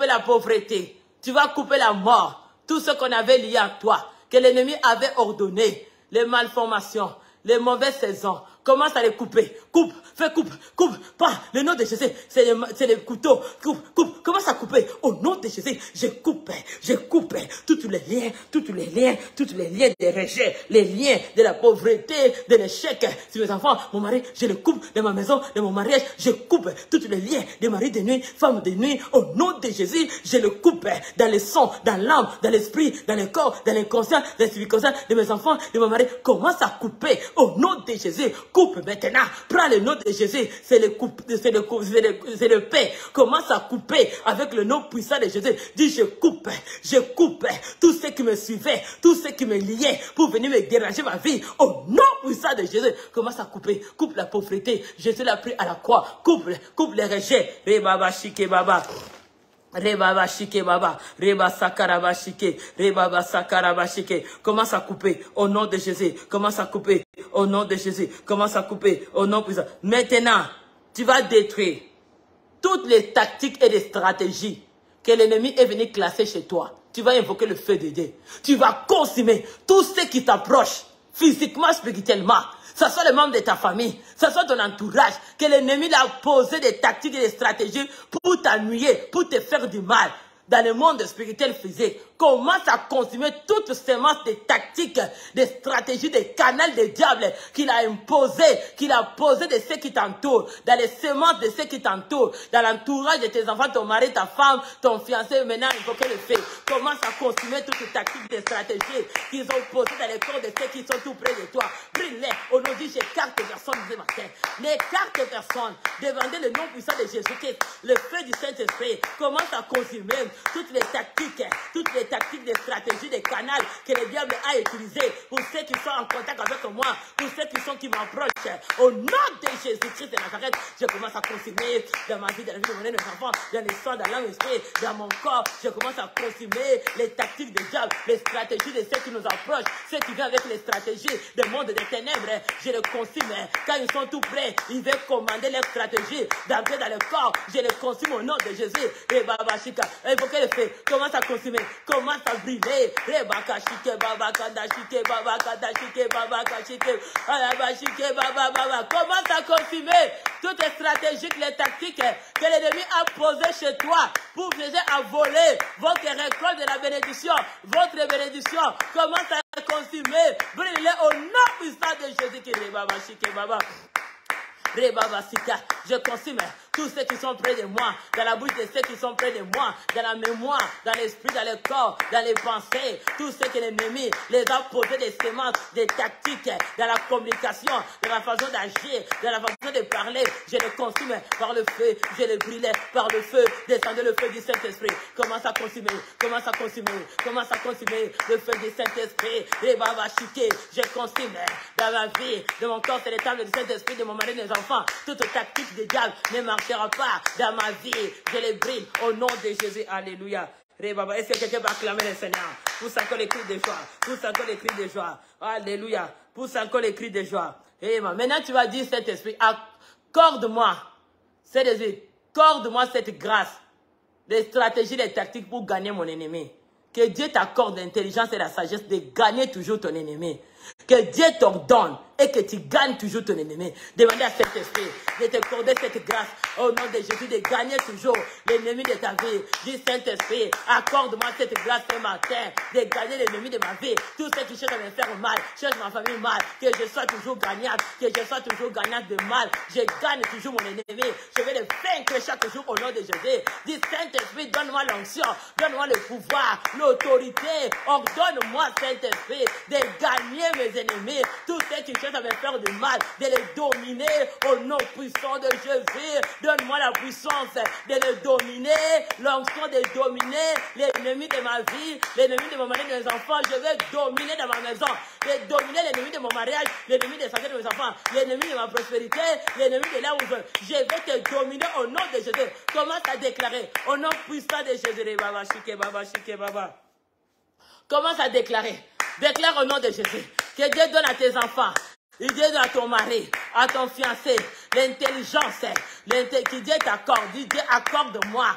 la pauvreté. Tu vas couper la mort. Tout ce qu'on avait lié à toi, que l'ennemi avait ordonné, les malformations, les mauvaises saisons. Commence à les couper. Coupe. Pas le nom de Jésus. C'est le couteau. Coupe. Commence à couper. Au nom de Jésus, je coupe tous les liens des rejets, les liens de la pauvreté, de l'échec. Si mes enfants, mon mari, je le coupe de ma maison, de mon mariage. Je coupe tous les liens de mari de nuit, femme de nuit. Au nom de Jésus, je le coupe dans le sang, dans l'âme, dans l'esprit, dans le corps, dans l'inconscient, dans le subconscient de mes enfants, de mon mari. Commence à couper. Au nom de Jésus, coupe maintenant. Prends le nom de Jésus. C'est le paix. Commence à couper avec le nom puissant de Jésus. Dis je coupe tous ceux qui me suivaient, tous ceux qui me liaient pour venir me déranger ma vie. Au nom puissant de Jésus, commence à couper. Coupe la pauvreté. Jésus l'a pris à la croix. Coupe les rejets. Rebaba shike baba. Rebaba shike baba, reba sakaraba shike, rebaba sakaraba shike. Commence à couper au nom de Jésus. Commence à couper au nom de Jésus. Commence à couper au nom puissant. Maintenant, tu vas détruire toutes les tactiques et les stratégies que l'ennemi est venu classer chez toi. Tu vas invoquer le feu de Dieu. Tu vas consumer tout ce qui t'approche physiquement, spirituellement. Ça soit le membre de ta famille, ça soit ton entourage, que l'ennemi a posé des tactiques et des stratégies pour t'ennuyer, pour te faire du mal. dans le monde spirituel physique, commence à consommer toutes ces semences des tactiques, des stratégies, des canaux des diables qu'il a imposées, qu'il a posées de ceux qui t'entourent, dans les semences de ceux qui t'entourent, dans l'entourage de tes enfants, ton mari, ta femme, ton fiancé, maintenant il faut que le fait. Commence à consommer toutes ces tactiques, des stratégies qu'ils ont posées dans les corps de ceux qui sont tout près de toi. Prie-les, au nom de j'écarte personne ce matin. N'écarte personne. Demandez le nom puissant de Jésus-Christ, le feu du Saint-Esprit. Commence à consommer toutes les tactiques, des stratégies, des canaux que le diable a utilisés pour ceux qui sont en contact avec moi, pour ceux qui m'approchent. Au nom de Jésus-Christ de Nazareth, je commence à consommer dans ma vie, dans la vie de mes enfants, dans les soins, dans l'âme, l'esprit, dans mon corps. Je commence à consommer les tactiques des diables, les stratégies de ceux qui nous approchent, ceux qui viennent avec les stratégies du monde des ténèbres. Je les consomme. Quand ils sont tout prêts, ils veulent commander leurs stratégies d'entrer dans le corps. Je les consomme au nom de Jésus. Et Baba Shika, il faut que le feu commence à consommer, commence à briller. Et Baba Shike, Baba Kadashike, Baba Kadashike, Baba Kashike, Baba Shike, Baba. Commence à consommer toutes les stratégies, les tactiques que l'ennemi a posées chez toi pour vous aider à voler votre récolte de la bénédiction, votre bénédiction. Commence à consommer, briller au nom puissant de Jésus-Christ. Baba Shike, Baba. Je consomme tous ceux qui sont près de moi, dans la bouche de ceux qui sont près de moi, dans la mémoire, dans l'esprit, dans le corps, dans les pensées, tous ceux que l'ennemi les a posés des semences, des tactiques, dans la communication, dans la façon d'agir, dans la façon de parler. Je les consomme par le feu, je les brûle par le feu, descendez le feu du Saint-Esprit. Commence à consommer, commence à consommer, commence à consommer le feu du Saint-Esprit. Et Baba Chiqué, je consomme dans ma vie, de mon corps, c'est les tables du Saint-Esprit, de mon mari, des enfants. Toute tactique des diables ne marchera pas dans ma vie. Je les brille au nom de Jésus. Alléluia. Est-ce que quelqu'un va acclamer le Seigneur? Pousse encore les cris de joie. Pousse encore les cris de joie. Alléluia. Pousse encore les cris de joie. Maintenant, tu vas dire, cet esprit, accorde-moi, accorde-moi cette grâce, des stratégies, des tactiques pour gagner mon ennemi. Que Dieu t'accorde l'intelligence et la sagesse de gagner toujours ton ennemi. Que Dieu t'ordonne et que tu gagnes toujours ton ennemi. Demandez à cet esprit de t'accorder cette grâce au nom de Jésus, de gagner toujours l'ennemi de ta vie. Dis Saint-Esprit, accorde-moi cette grâce ce matin, de gagner l'ennemi de ma vie. Tous ceux qui cherchent à me faire mal, cherchent ma famille mal, que je sois toujours gagnante, que je sois toujours gagnante de mal. Je gagne toujours mon ennemi. Je vais le vaincre chaque jour au nom de Jésus. Dis Saint-Esprit, donne-moi l'onction, donne-moi le pouvoir, l'autorité. Ordonne-moi, Saint-Esprit, de gagner mes ennemis. Tous ceux qui cherchent à me faire du mal, de les dominer au nom puissant de Jésus. Donne-moi la puissance de les dominer, l'onction de dominer l'ennemi de ma vie, l'ennemi de mon mari, de mes enfants. Je vais dominer dans ma maison, de dominer l'ennemi de mon mariage, l'ennemi de la santé de mes enfants, l'ennemi de ma prospérité, l'ennemi de là où je vais te dominer au nom de Jésus. Commence à déclarer au nom puissant de Jésus. Baba, Shike, Baba, Shike, Baba. Commence à déclarer. Déclare au nom de Jésus que Dieu donne à tes enfants, il Dieu donne à ton mari, à ton fiancé, l'intelligence, que Dieu t'accorde. Dieu accorde-moi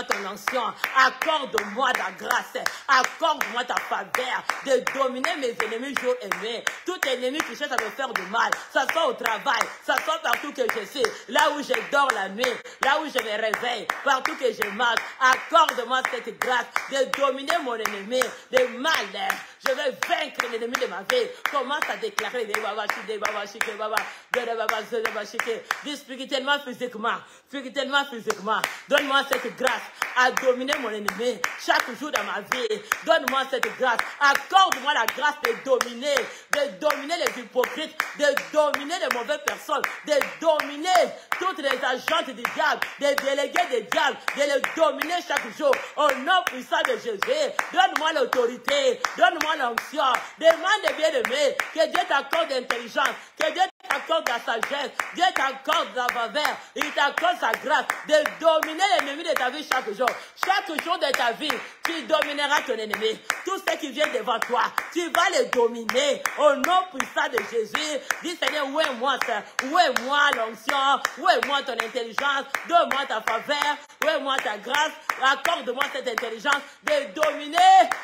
ton onction, accorde-moi ta grâce, accorde-moi ta faveur de dominer mes ennemis jour et nuit. Tout ennemi qui cherche à me faire du mal, ça soit au travail, ça soit partout que je suis, là où je dors la nuit, là où je me réveille, partout que je marche, accorde-moi cette grâce de dominer mon ennemi, de mal. Je vais vaincre l'ennemi de ma vie. Commence à déclarer des Baba, des Baba, des Baba, de Baba, de Baba, dis spirituellement, physiquement. Donne-moi cette grâce à dominer mon ennemi chaque jour dans ma vie. Donne-moi cette grâce. Accorde-moi la grâce de dominer les hypocrites, de dominer les mauvaises personnes, de dominer toutes les agentes du diable, des délégués du diable, de les dominer chaque jour. Au nom puissant de Jésus, donne-moi l'autorité, donne-moi l'onction. Demande bien-aimé que Dieu t'accorde l'intelligence, que Dieu t'accorde la sagesse, Dieu t'accorde la faveur, il t'accorde sa grâce de dominer l'ennemi de ta vie chaque jour. Chaque jour de ta vie, tu domineras ton ennemi. Tous ceux qui viennent devant toi, tu vas les dominer. Au nom puissant de Jésus, dis Seigneur, où est moi ça? Où est moi l'onction? Où est moi ton intelligence? Donne-moi ta faveur. Où est moi ta grâce? accorde-moi cette intelligence de dominer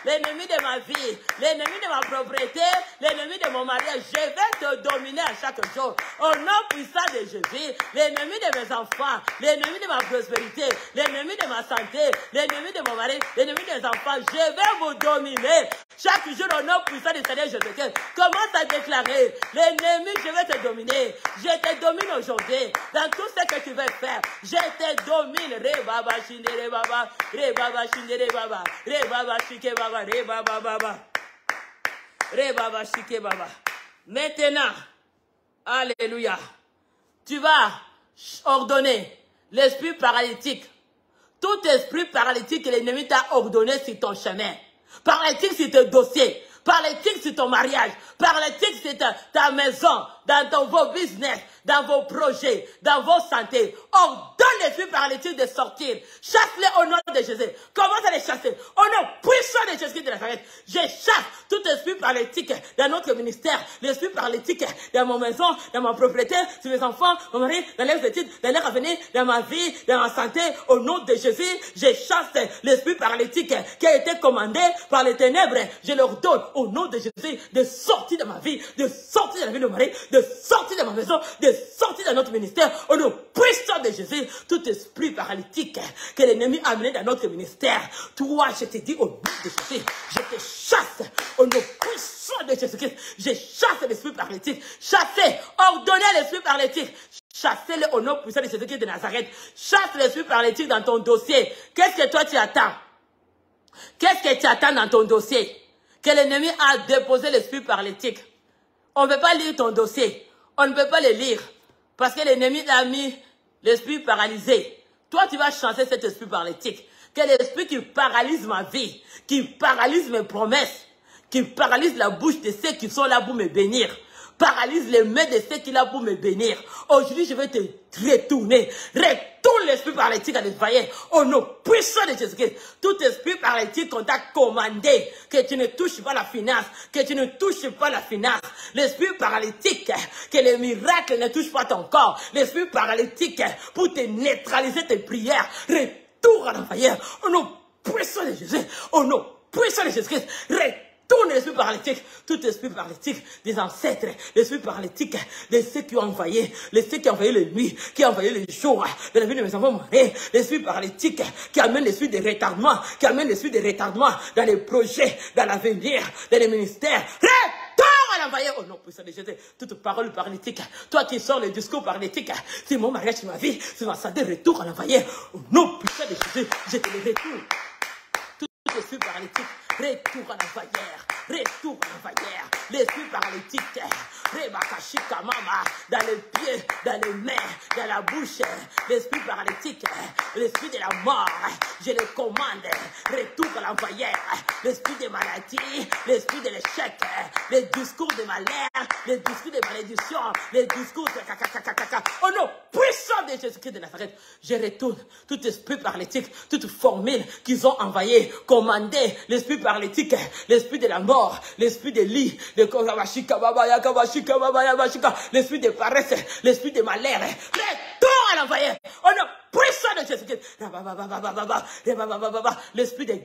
l'ennemi de ma vie, l'ennemi de ma propriété, l'ennemi de mon mariage. Je vais te dominer à chaque jour. Au nom puissant de Jésus, l'ennemi de mes enfants, l'ennemi de ma prospérité, l'ennemi de ma santé, l'ennemi de mon mari, l'ennemi des enfants, je vais vous dominer. Chaque jour, au nom puissant du Seigneur Jésus-Christ, commence à déclarer, l'ennemi, je vais te dominer. Je te domine aujourd'hui. Dans tout ce que tu veux faire, je te domine. Re baba shinde re baba, re baba shinde re baba, re baba shike baba, re baba baba, re baba shike baba. Maintenant, alléluia, tu vas ordonner l'esprit paralytique. Tout esprit paralytique que l'ennemi t'a ordonné sur ton chemin. Paralytique sur tes dossiers. Paralytique sur ton mariage. Paralytique sur ta maison. Dans vos business. Dans vos projets. Dans vos santé. Ordonne l'esprit paralytique de sortir. Chasse-les au nom de Jésus. Commence à les chasser. Au nom puissant de Jésus de Nazareth. Je chasse tout esprit paralytique dans notre ministère. L'esprit paralytique dans ma maison. Dans ma propriété. Sur mes enfants. Mon mari. Dans leurs études. Dans leur avenir. Dans ma vie. Dans ma santé. Au nom de Jésus. Je chasse l'esprit paralytique qui a été commandé par les ténèbres. Je leur donne au nom de Jésus de sortir de ma vie. De sortir de la vie de mon mari. De sortir de ma maison. De sortir de notre ministère. Au nom puissant de Jésus. Tout esprit paralytique que l'ennemi a amené dans notre ministère. Toi, je te dis au nom de Jésus. Je te chasse au nom puissant de Jésus-Christ. Je chasse l'esprit paralytique. Chassez. Ordonnez l'esprit paralytique. Chassez-le au nom puissant de Jésus-Christ de Nazareth. Chasse l'esprit paralytique dans ton dossier. Qu'est-ce que toi tu attends? Qu'est-ce que tu attends dans ton dossier? Que l'ennemi a déposé l'esprit paralytique. On ne peut pas lire ton dossier. On ne peut pas le lire. Parce que l'ennemi a mis l'esprit paralysé. Toi, tu vas chasser cet esprit paralytique. Que l'esprit qui paralyse ma vie, qui paralyse mes promesses, qui paralyse la bouche de ceux qui sont là pour me bénir. Paralyse les mains de ceux qui sont là pour me bénir. Aujourd'hui, je vais te retourner. Retourne l'esprit paralytique à nettoyer. Au nom puissant de Jésus-Christ. Tout esprit paralytique qu'on t'a commandé que tu ne touches pas la finance. Que tu ne touches pas la finance. L'esprit paralytique que les miracles ne touchent pas ton corps. L'esprit paralytique pour te neutraliser tes prières. Retourne à l'envoyer. Au nom puissant de Jésus. Au nom puissant de Jésus-Christ. Tourne l'esprit paralytique, tout esprit paralytique des ancêtres, l'esprit paralytique de ceux qui ont envoyé, ceux qui ont envoyé les nuits, qui ont envoyé les jours de la vie de mes enfants mariés, l'esprit paralytique qui amène l'esprit de retardement, qui amène l'esprit de retardement dans les projets, dans l'avenir, dans les ministères. Retourne à l'envoyer au nom puissant de Jésus. Toute parole paralytique, toi qui sors le discours paralytique, c'est mon mariage, c'est ma vie, c'est ma santé, retourne à l'envoyer au nom puissant de Jésus. Je te le retourne. Tout esprit paralytique. Retour à la vallière, retour à la vallière, l'esprit paralytique, Rebakashika mama, dans les pieds, dans les mains, dans la bouche, l'esprit paralytique, l'esprit de la mort, je le commande, retour à la vallière, l'esprit de maladie, l'esprit de l'échec, les discours de malheur, les discours de malédiction, les discours de caca. Oh non, puissant de Jésus-Christ de Nazareth, je retourne tout esprit paralytique, toute formule qu'ils ont envoyé, commandé, l'esprit paralytique, l'esprit de la mort, l'esprit de lit, l'esprit de paresse, l'esprit de malheur, retourne à l'envoyer. Oh non, puissant de Jésus-Christ. L'esprit de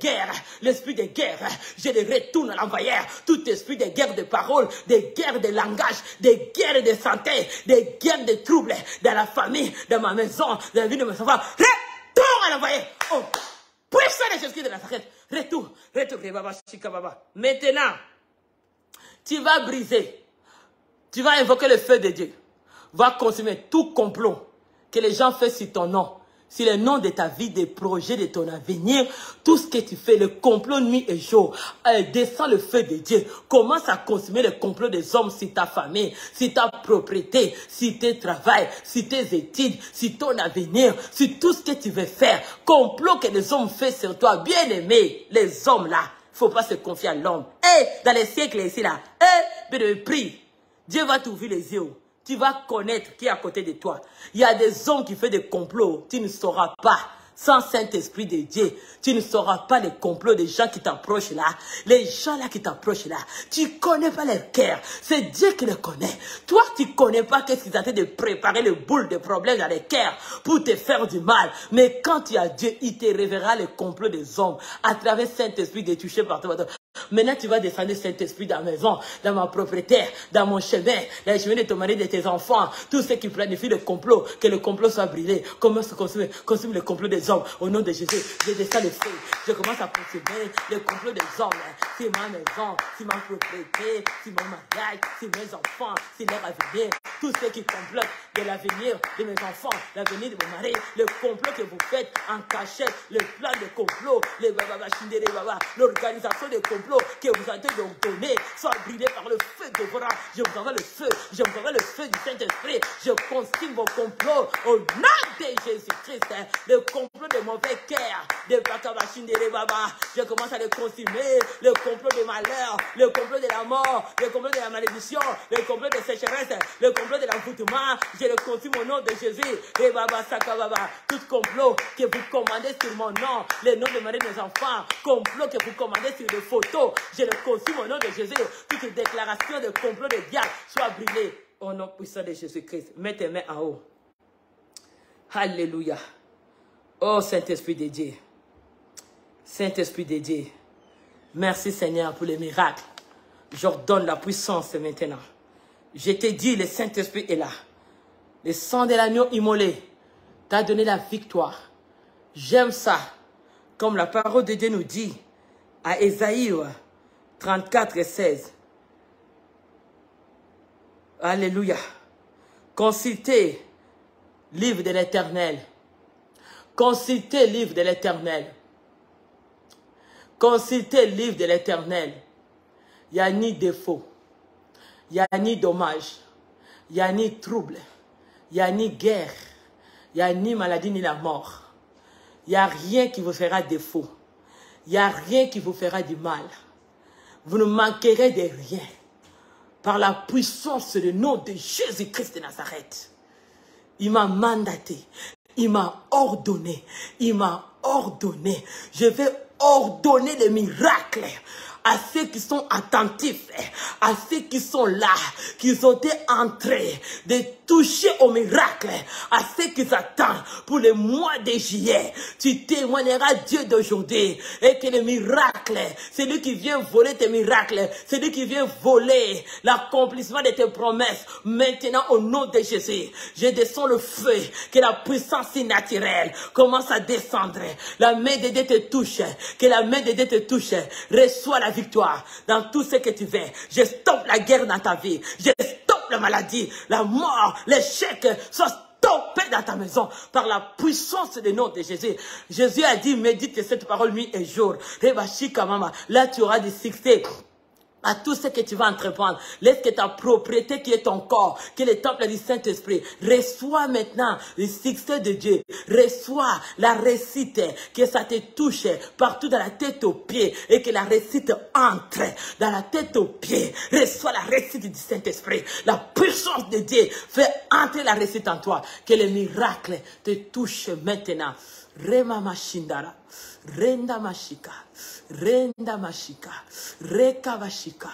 guerre, je le retourne à l'envoyer. Tout esprit de guerre de parole, de guerre de langage, de guerre de santé, de guerre de troubles dans la famille, dans ma maison, dans la vie de mes enfants. Retourne à l'envoyer. Oh, puissant de Jésus-Christ de Nazareth. Retour. Maintenant, tu vas briser. Tu vas invoquer le feu de Dieu. Va consumer tout complot que les gens font sur ton nom. Sur le nom de ta vie, des projets, de ton avenir, tout ce que tu fais, le complot nuit et jour, descend le feu de Dieu. Commence à consumer le complot des hommes sur ta famille, sur ta propriété, sur tes travails, sur tes études, sur ton avenir, sur tout ce que tu veux faire. Complot que les hommes font sur toi. Bien aimé, les hommes là, il ne faut pas se confier à l'homme. Dans les siècles ici là, mais prie, Dieu va t'ouvrir les yeux. Tu vas connaître qui est à côté de toi. Il y a des hommes qui font des complots. Tu ne sauras pas. Sans Saint-Esprit de Dieu, tu ne sauras pas les complots des gens qui t'approchent là. Les gens là qui t'approchent là, tu ne connais pas leur cœur. C'est Dieu qui les connaît. Toi, tu ne connais pas qu'est-ce qu'ils ont de préparer le boule de problèmes dans les cœurs pour te faire du mal. Mais quand tu as Dieu, il te révélera les complots des hommes à travers Saint-Esprit de toucher partout. Maintenant, tu vas descendre Saint-Esprit dans ma maison, dans ma propriétaire, dans mon chemin, dans le chemin de ton mari, de tes enfants, tous ceux qui planifient le complot, que le complot soit brûlé. Comment se consume le complot des hommes au nom de Jésus. Je descends le feu. Je commence à consumer le complot des hommes. C'est ma maison, c'est ma propriété, c'est mon mariage, c'est mes enfants, c'est leur avenir. Tous ceux qui complotent de l'avenir de mes enfants, l'avenir de mon mari, le complot que vous faites en cachette, le plan de complot, l'organisation de complot que vous avez donné, soit brûlé par le feu de vos rangs. Je vous envoie le feu, je vous envoie le feu du Saint-Esprit. Je consigne vos complots au nom de Jésus-Christ. Le complot de mauvais cœur, de Bakabachine de Baba, je commence à le consumer. Le complot de malheur, le complot de la mort, le complot de la malédiction, le complot de sécheresse, le complot de l'envoûtement, je le consume au nom de Jésus. Et Baba Sakababa, tout complot que vous commandez sur mon nom, le nom de Marie de mes enfants, complot que vous commandez sur les photos, je le consume au nom de Jésus. Toute déclaration de complot de diable soit brûlée au nom puissant de Jésus-Christ. Mets tes mains en haut. Alléluia. Oh Saint-Esprit de Dieu. Saint-Esprit de Dieu. Merci Seigneur pour les miracles. J'ordonne la puissance maintenant. Je t'ai dit, le Saint-Esprit est là. Le sang de l'agneau immolé t'a donné la victoire. J'aime ça. Comme la parole de Dieu nous dit à Ésaïe 34 et 16. Alléluia. Consultez livre de l'Éternel. Consultez livre de l'Éternel. Consultez livre de l'Éternel. Il n'y a ni défaut. Il n'y a ni dommage. Il n'y a ni trouble. Il n'y a ni guerre. Il n'y a ni maladie ni la mort. Il n'y a rien qui vous fera défaut. Il n'y a rien qui vous fera du mal. Vous ne manquerez de rien. Par la puissance du nom de Jésus-Christ de Nazareth. Il m'a mandaté. Il m'a ordonné. Il m'a ordonné. Je vais ordonner les miracles à ceux qui sont attentifs, à ceux qui sont là, qui ont été entrés, de toucher au miracle, à ceux qui s'attendent pour le mois de juillet. Tu témoigneras Dieu d'aujourd'hui et que le miracle, c'est lui qui vient voler tes miracles, c'est lui qui vient voler l'accomplissement de tes promesses. Maintenant, au nom de Jésus, je descends le feu, que la puissance naturelle commence à descendre. La main de Dieu te touche, que la main de Dieu te touche. Reçois la victoire dans tout ce que tu fais. Je stoppe la guerre dans ta vie. Je stoppe la maladie, la mort, l'échec. Sois stoppé dans ta maison par la puissance du nom de Jésus. Jésus a dit, médite cette parole nuit et jour. Là, tu auras du succès à tout ce que tu vas entreprendre. Laisse que ta propriété qui est ton corps, qui est le temple du Saint-Esprit, reçois maintenant le succès de Dieu. Reçois la réussite, que ça te touche partout dans la tête aux pieds et que la réussite entre dans la tête aux pieds. Reçois la réussite du Saint-Esprit. La puissance de Dieu fait entrer la réussite en toi. Que le miracle te touche maintenant. Rema Mashindara. Renda Mashika. Renda Mashika, Reka Mashika,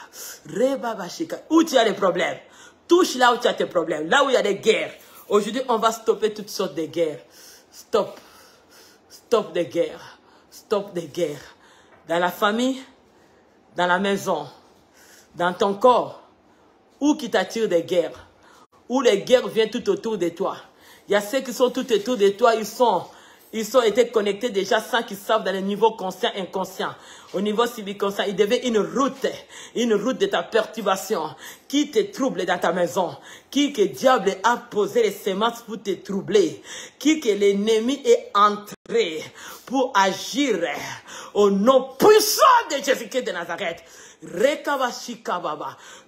Reba Mashika. Où tu as des problèmes, touche là où tu as tes problèmes, là où il y a des guerres. Aujourd'hui, on va stopper toutes sortes de guerres. Stop. Stop des guerres. Stop des guerres. Dans la famille, dans la maison, dans ton corps, où qui t'attire des guerres, où les guerres viennent tout autour de toi. Il y a ceux qui sont tout autour de toi, ils ont été connectés déjà sans qu'ils savent dans le niveau conscient, inconscient. Au niveau subconscient, il devait une route de ta perturbation qui te trouble dans ta maison. Qui que diable a posé les semences pour te troubler. Qui que l'ennemi est entré pour agir au nom puissant de Jésus-Christ de Nazareth.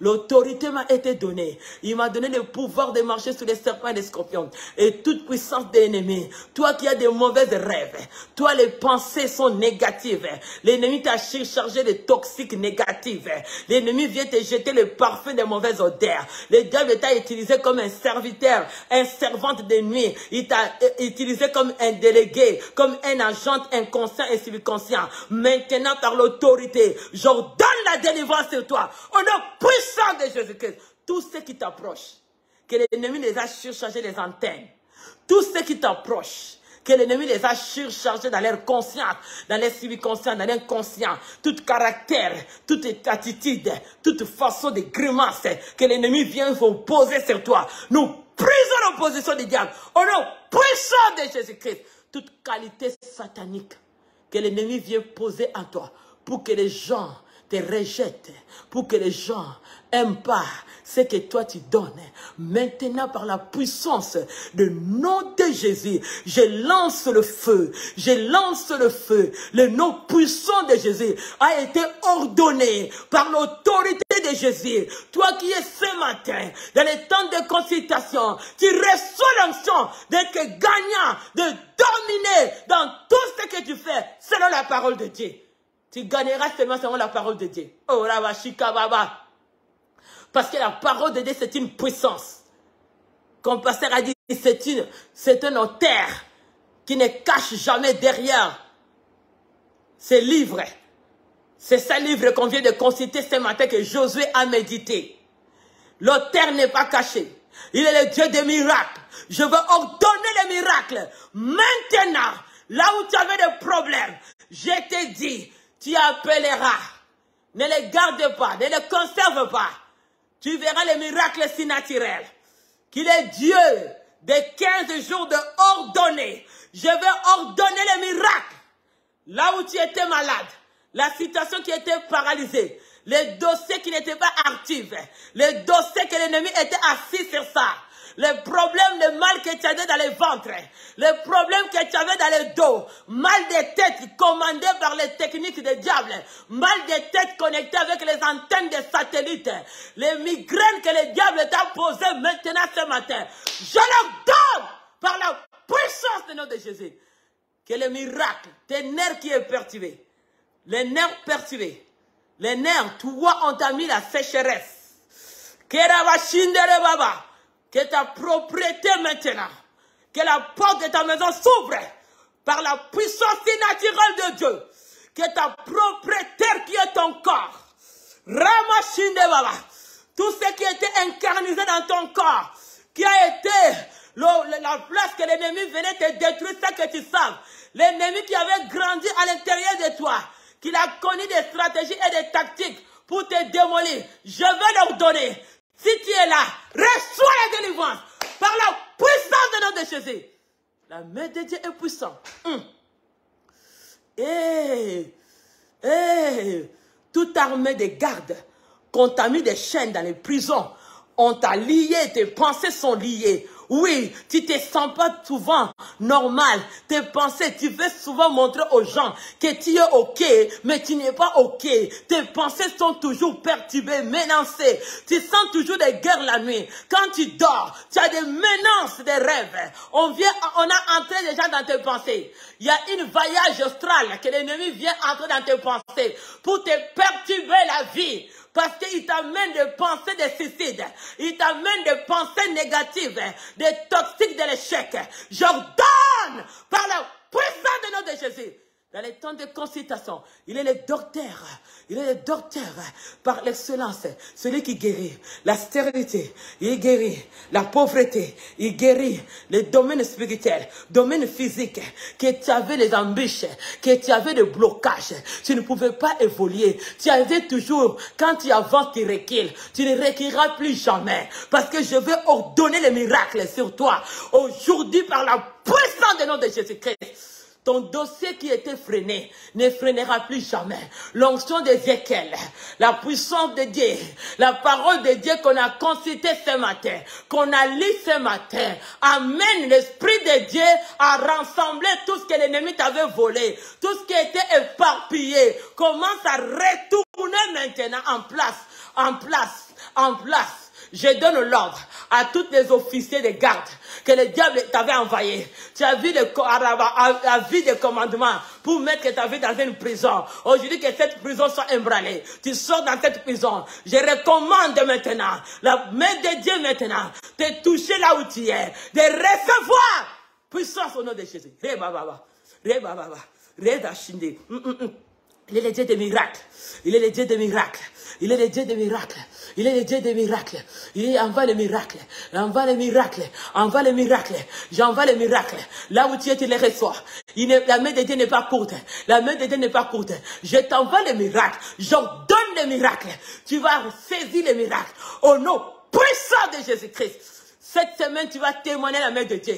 L'autorité m'a été donnée. Il m'a donné le pouvoir de marcher sur les serpents et les scorpions. Et toute puissance de l'ennemi. Toi qui as des mauvais rêves. Toi, les pensées sont négatives. L'ennemi t'a chargé de toxiques négatives. L'ennemi vient te jeter le parfum des mauvaises odeurs. Le diable t'a utilisé comme un serviteur, un servante de nuit. Il t'a utilisé comme un délégué comme un agent inconscient et subconscient. Maintenant, par l'autorité, j'ordonne la délivrance sur toi. Au nom puissant de Jésus-Christ. Tous ceux qui t'approchent, que l'ennemi les a surchargés les antennes. Tous ceux qui t'approchent, que l'ennemi les a surchargés dans leur conscience, dans leur subconscient, dans l'inconscient, tout caractère, toute attitude, toute façon de grimace que l'ennemi vient vous poser sur toi. Nous brisons l'opposition du diable au nom puissant de Jésus-Christ. Toute qualité satanique que l'ennemi vient poser en toi pour que les gens te rejettent, pour que les gens n'aiment pas ce que toi tu donnes. Maintenant, par la puissance du nom de Jésus, je lance le feu. Je lance le feu. Le nom puissant de Jésus a été ordonné par l'autorité de Jésus. Toi qui es ce matin, dans les temps de consultation, tu reçois l'onction d'être gagnant, de dominer dans tout ce que tu fais selon la parole de Dieu. Tu gagneras seulement selon la parole de Dieu. Oh, la vachika baba. Parce que la parole de Dieu, c'est une puissance. Comme le pasteur a dit, c'est un auteur qui ne cache jamais derrière ses livres. C'est ce livre qu'on vient de consulter ce matin que Josué a médité. L'auteur n'est pas caché. Il est le Dieu des miracles. Je veux ordonner les miracles. Maintenant, là où tu avais des problèmes, je t'ai dit, tu appelleras. Ne les garde pas, ne les conserve pas. Tu verras les miracles si naturels. Qu'il est Dieu des 15 jours de ordonner. Je vais ordonner les miracles. Là où tu étais malade, la situation qui était paralysée, les dossiers qui n'étaient pas actifs, les dossiers que l'ennemi était assis sur ça, les problèmes, le mal que tu avais dans le ventre, les problèmes que tu avais dans le dos, mal de tête commandé par les techniques des diables, mal de tête connecté avec les antennes des satellites, les migraines que le diable t'a posées maintenant ce matin, je leur donne par la puissance du nom de Jésus. Que le miracle, tes nerfs qui est perturbé, les nerfs perturbés, les nerfs, toi on t'a mis la sécheresse. Que ta propriété maintenant, que la porte de ta maison s'ouvre par la puissance naturelle de Dieu. Que ta propriété qui est ton corps, tout ce qui était incarnisé dans ton corps, qui a été la place que l'ennemi venait te détruire, ça que tu saves. L'ennemi qui avait grandi à l'intérieur de toi, qu'il a connu des stratégies et des tactiques pour te démolir. Je vais leur donner. Si tu es là, reçois la délivrance par la puissance du nom de Jésus. La main de Dieu est puissante. Toute armée de garde qu'on t'a mis des chaînes dans les prisons, on t'a lié, tes pensées sont liées. Oui, tu ne te sens pas souvent normal. Tes pensées, tu veux souvent montrer aux gens que tu es OK, mais tu n'es pas OK. Tes pensées sont toujours perturbées, menacées. Tu sens toujours des guerres la nuit. Quand tu dors, tu as des menaces, des rêves. On a entré déjà dans tes pensées. Il y a une voyage astrale que l'ennemi vient entrer dans tes pensées pour te perturber la vie. Parce qu'il t'amène des pensées de suicide. Il t'amène des pensées négatives, des toxiques de l'échec. J'ordonne par la puissance du nom de Jésus. Dans les temps de consultation, il est le docteur. Il est le docteur par l'excellence. Celui qui guérit la stérilité. Il guérit la pauvreté. Il guérit les domaines spirituels, domaines physiques. Que tu avais les embûches, que tu avais des blocages. Tu ne pouvais pas évoluer. Tu avais toujours, quand tu avances, tu recules. Tu ne reculeras plus jamais. Parce que je vais ordonner les miracles sur toi. Aujourd'hui, par la puissance du nom de Jésus-Christ. Ton dossier qui était freiné ne freinera plus jamais. L'onction d'Ézéchiel, la puissance de Dieu, la parole de Dieu qu'on a consultée ce matin, qu'on a lu ce matin, amène l'Esprit de Dieu à rassembler tout ce que l'ennemi t'avait volé, tout ce qui était éparpillé, commence à retourner maintenant en place. Je donne l'ordre à tous les officiers de garde que le diable t'avait envoyé. Tu as vu l'avis de commandement pour mettre ta vie dans une prison. Aujourd'hui, que cette prison soit embranlée. Tu sors dans cette prison. Je recommande maintenant, la main de Dieu maintenant, te toucher là où tu es, de recevoir puissance au nom de Jésus. Rebababa. Redashinde. Il est le Dieu des miracles. Il est le Dieu des miracles. Il est le Dieu des miracles. Il est le Dieu des miracles. Il envoie les miracles. Envoie les miracles. Envoie les miracles. J'envoie les miracles. Là où tu es, tu les reçois. La main de Dieu n'est pas courte. La main de Dieu n'est pas courte. Je t'envoie les miracles. J'ordonne les miracles. Tu vas saisir les miracles. Au nom puissant de Jésus-Christ. Cette semaine, tu vas témoigner la main de Dieu.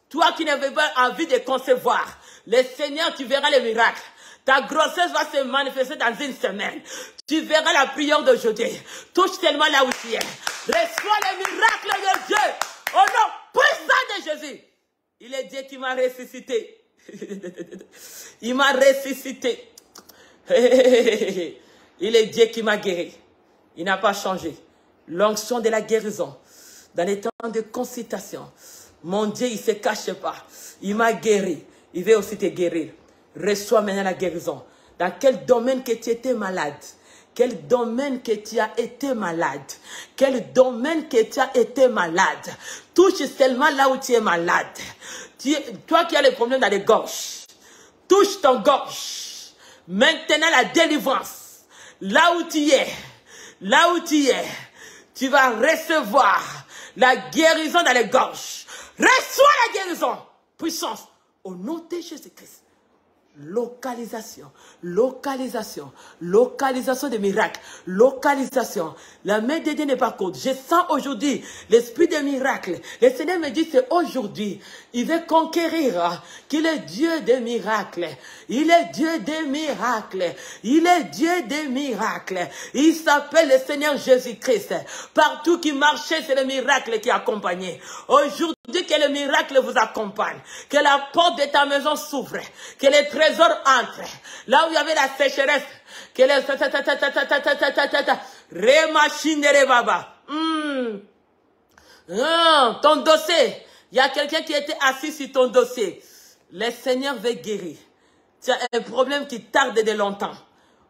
Toi qui n'avais pas envie de concevoir. Le Seigneur, tu verras les miracles. Ta grossesse va se manifester dans une semaine. Tu verras la prière d'aujourd'hui. Touche tellement là où tu es. Reçois les miracles de Dieu. Au nom puissant de Jésus. Il est Dieu qui m'a ressuscité. Il m'a ressuscité. Il est Dieu qui m'a guéri. Il n'a pas changé. L'onction de la guérison. Dans les temps de consultation. Mon Dieu, il ne se cache pas. Il m'a guéri. Il veut aussi te guérir. Reçois maintenant la guérison. Dans quel domaine que tu étais malade? Quel domaine que tu as été malade? Quel domaine que tu as été malade? Touche seulement là où tu es malade. Toi qui as les problèmes dans les gorges. Touche ton gorge. Maintenant la délivrance. Là où tu es. Là où tu es. Tu vas recevoir la guérison dans les gorges. Reçois la guérison. Puissance. Au nom de Jésus-Christ. Localisation, localisation, localisation des miracles, localisation. La main de Dieu n'est pas courte. Je sens aujourd'hui l'esprit des miracles. Le Seigneur me dit c'est aujourd'hui. Il veut conquérir. Qu'il est Dieu des miracles. Il est Dieu des miracles. Il est Dieu des miracles. Il s'appelle le Seigneur Jésus-Christ. Partout qui marchait, c'est le miracle qui accompagnait. Aujourd'hui, que le miracle vous accompagne. Que la porte de ta maison s'ouvre. Que les trésors entrent. Là où il y avait la sécheresse. Que les... Remachine baba. Ton dossier. Il y a quelqu'un qui était assis sur ton dossier. Le Seigneur veut guérir. Tu as un problème qui tarde de longtemps.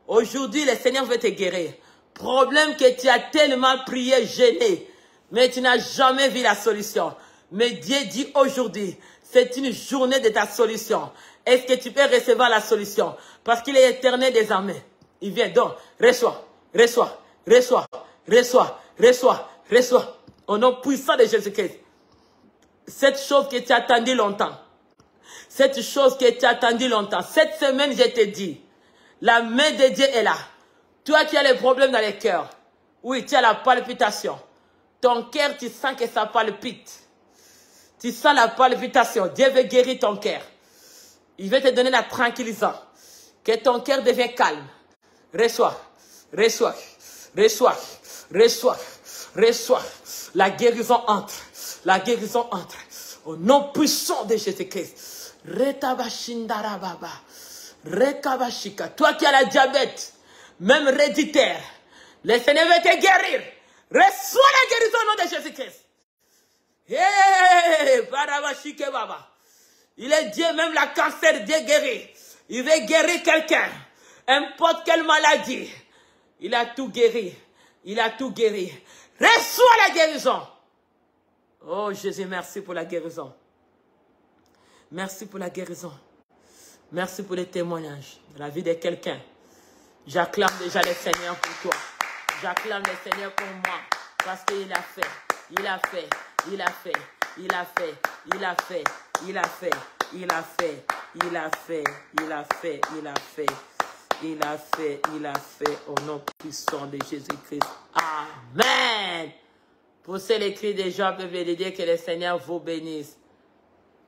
Aujourd'hui, le Seigneur veut te guérir. Problème que tu as tellement prié, gêné. Mais tu n'as jamais vu la solution. Mais Dieu dit aujourd'hui, c'est une journée de ta solution. Est-ce que tu peux recevoir la solution? Parce qu'il est éternel désormais. Il vient donc, reçois, reçois, reçois, reçois, reçois, reçois. Au nom puissant de Jésus-Christ. Cette chose que tu as attendu longtemps. Cette chose que tu as attendu longtemps. Cette semaine, je te dis, la main de Dieu est là. Toi qui as les problèmes dans le cœur. Oui, tu as la palpitation. Ton cœur, tu sens que ça palpite. Tu sens la palpitation. Dieu veut guérir ton cœur. Il veut te donner la tranquillisation. Que ton cœur devienne calme. Reçois, reçois, reçois, reçois, reçois. La guérison entre. La guérison entre. Au nom puissant de Jésus-Christ. Retabashindarababa. Rekabashika. Toi qui as la diabète, même héréditaire, le Seigneur veut te guérir. Reçois la guérison au nom de Jésus-Christ. Hey, baba. Il est Dieu, même la cancer, Dieu guérit. Il veut guérir quelqu'un. N'importe quelle maladie. Il a tout guéri. Il a tout guéri. Reçois la guérison. Oh Jésus, merci pour la guérison. Merci pour la guérison. Merci pour les témoignages de la vie de quelqu'un. J'acclame déjà le Seigneur pour toi. J'acclame le Seigneur pour moi. Parce qu'il a fait. Il a fait. Il a fait, il a fait, il a fait, il a fait, il a fait, il a fait, il a fait, il a fait, il a fait, il a fait, au nom puissant de Jésus-Christ. Amen. Poussez les cris des gens, peuvent les dire que le Seigneur vous bénisse.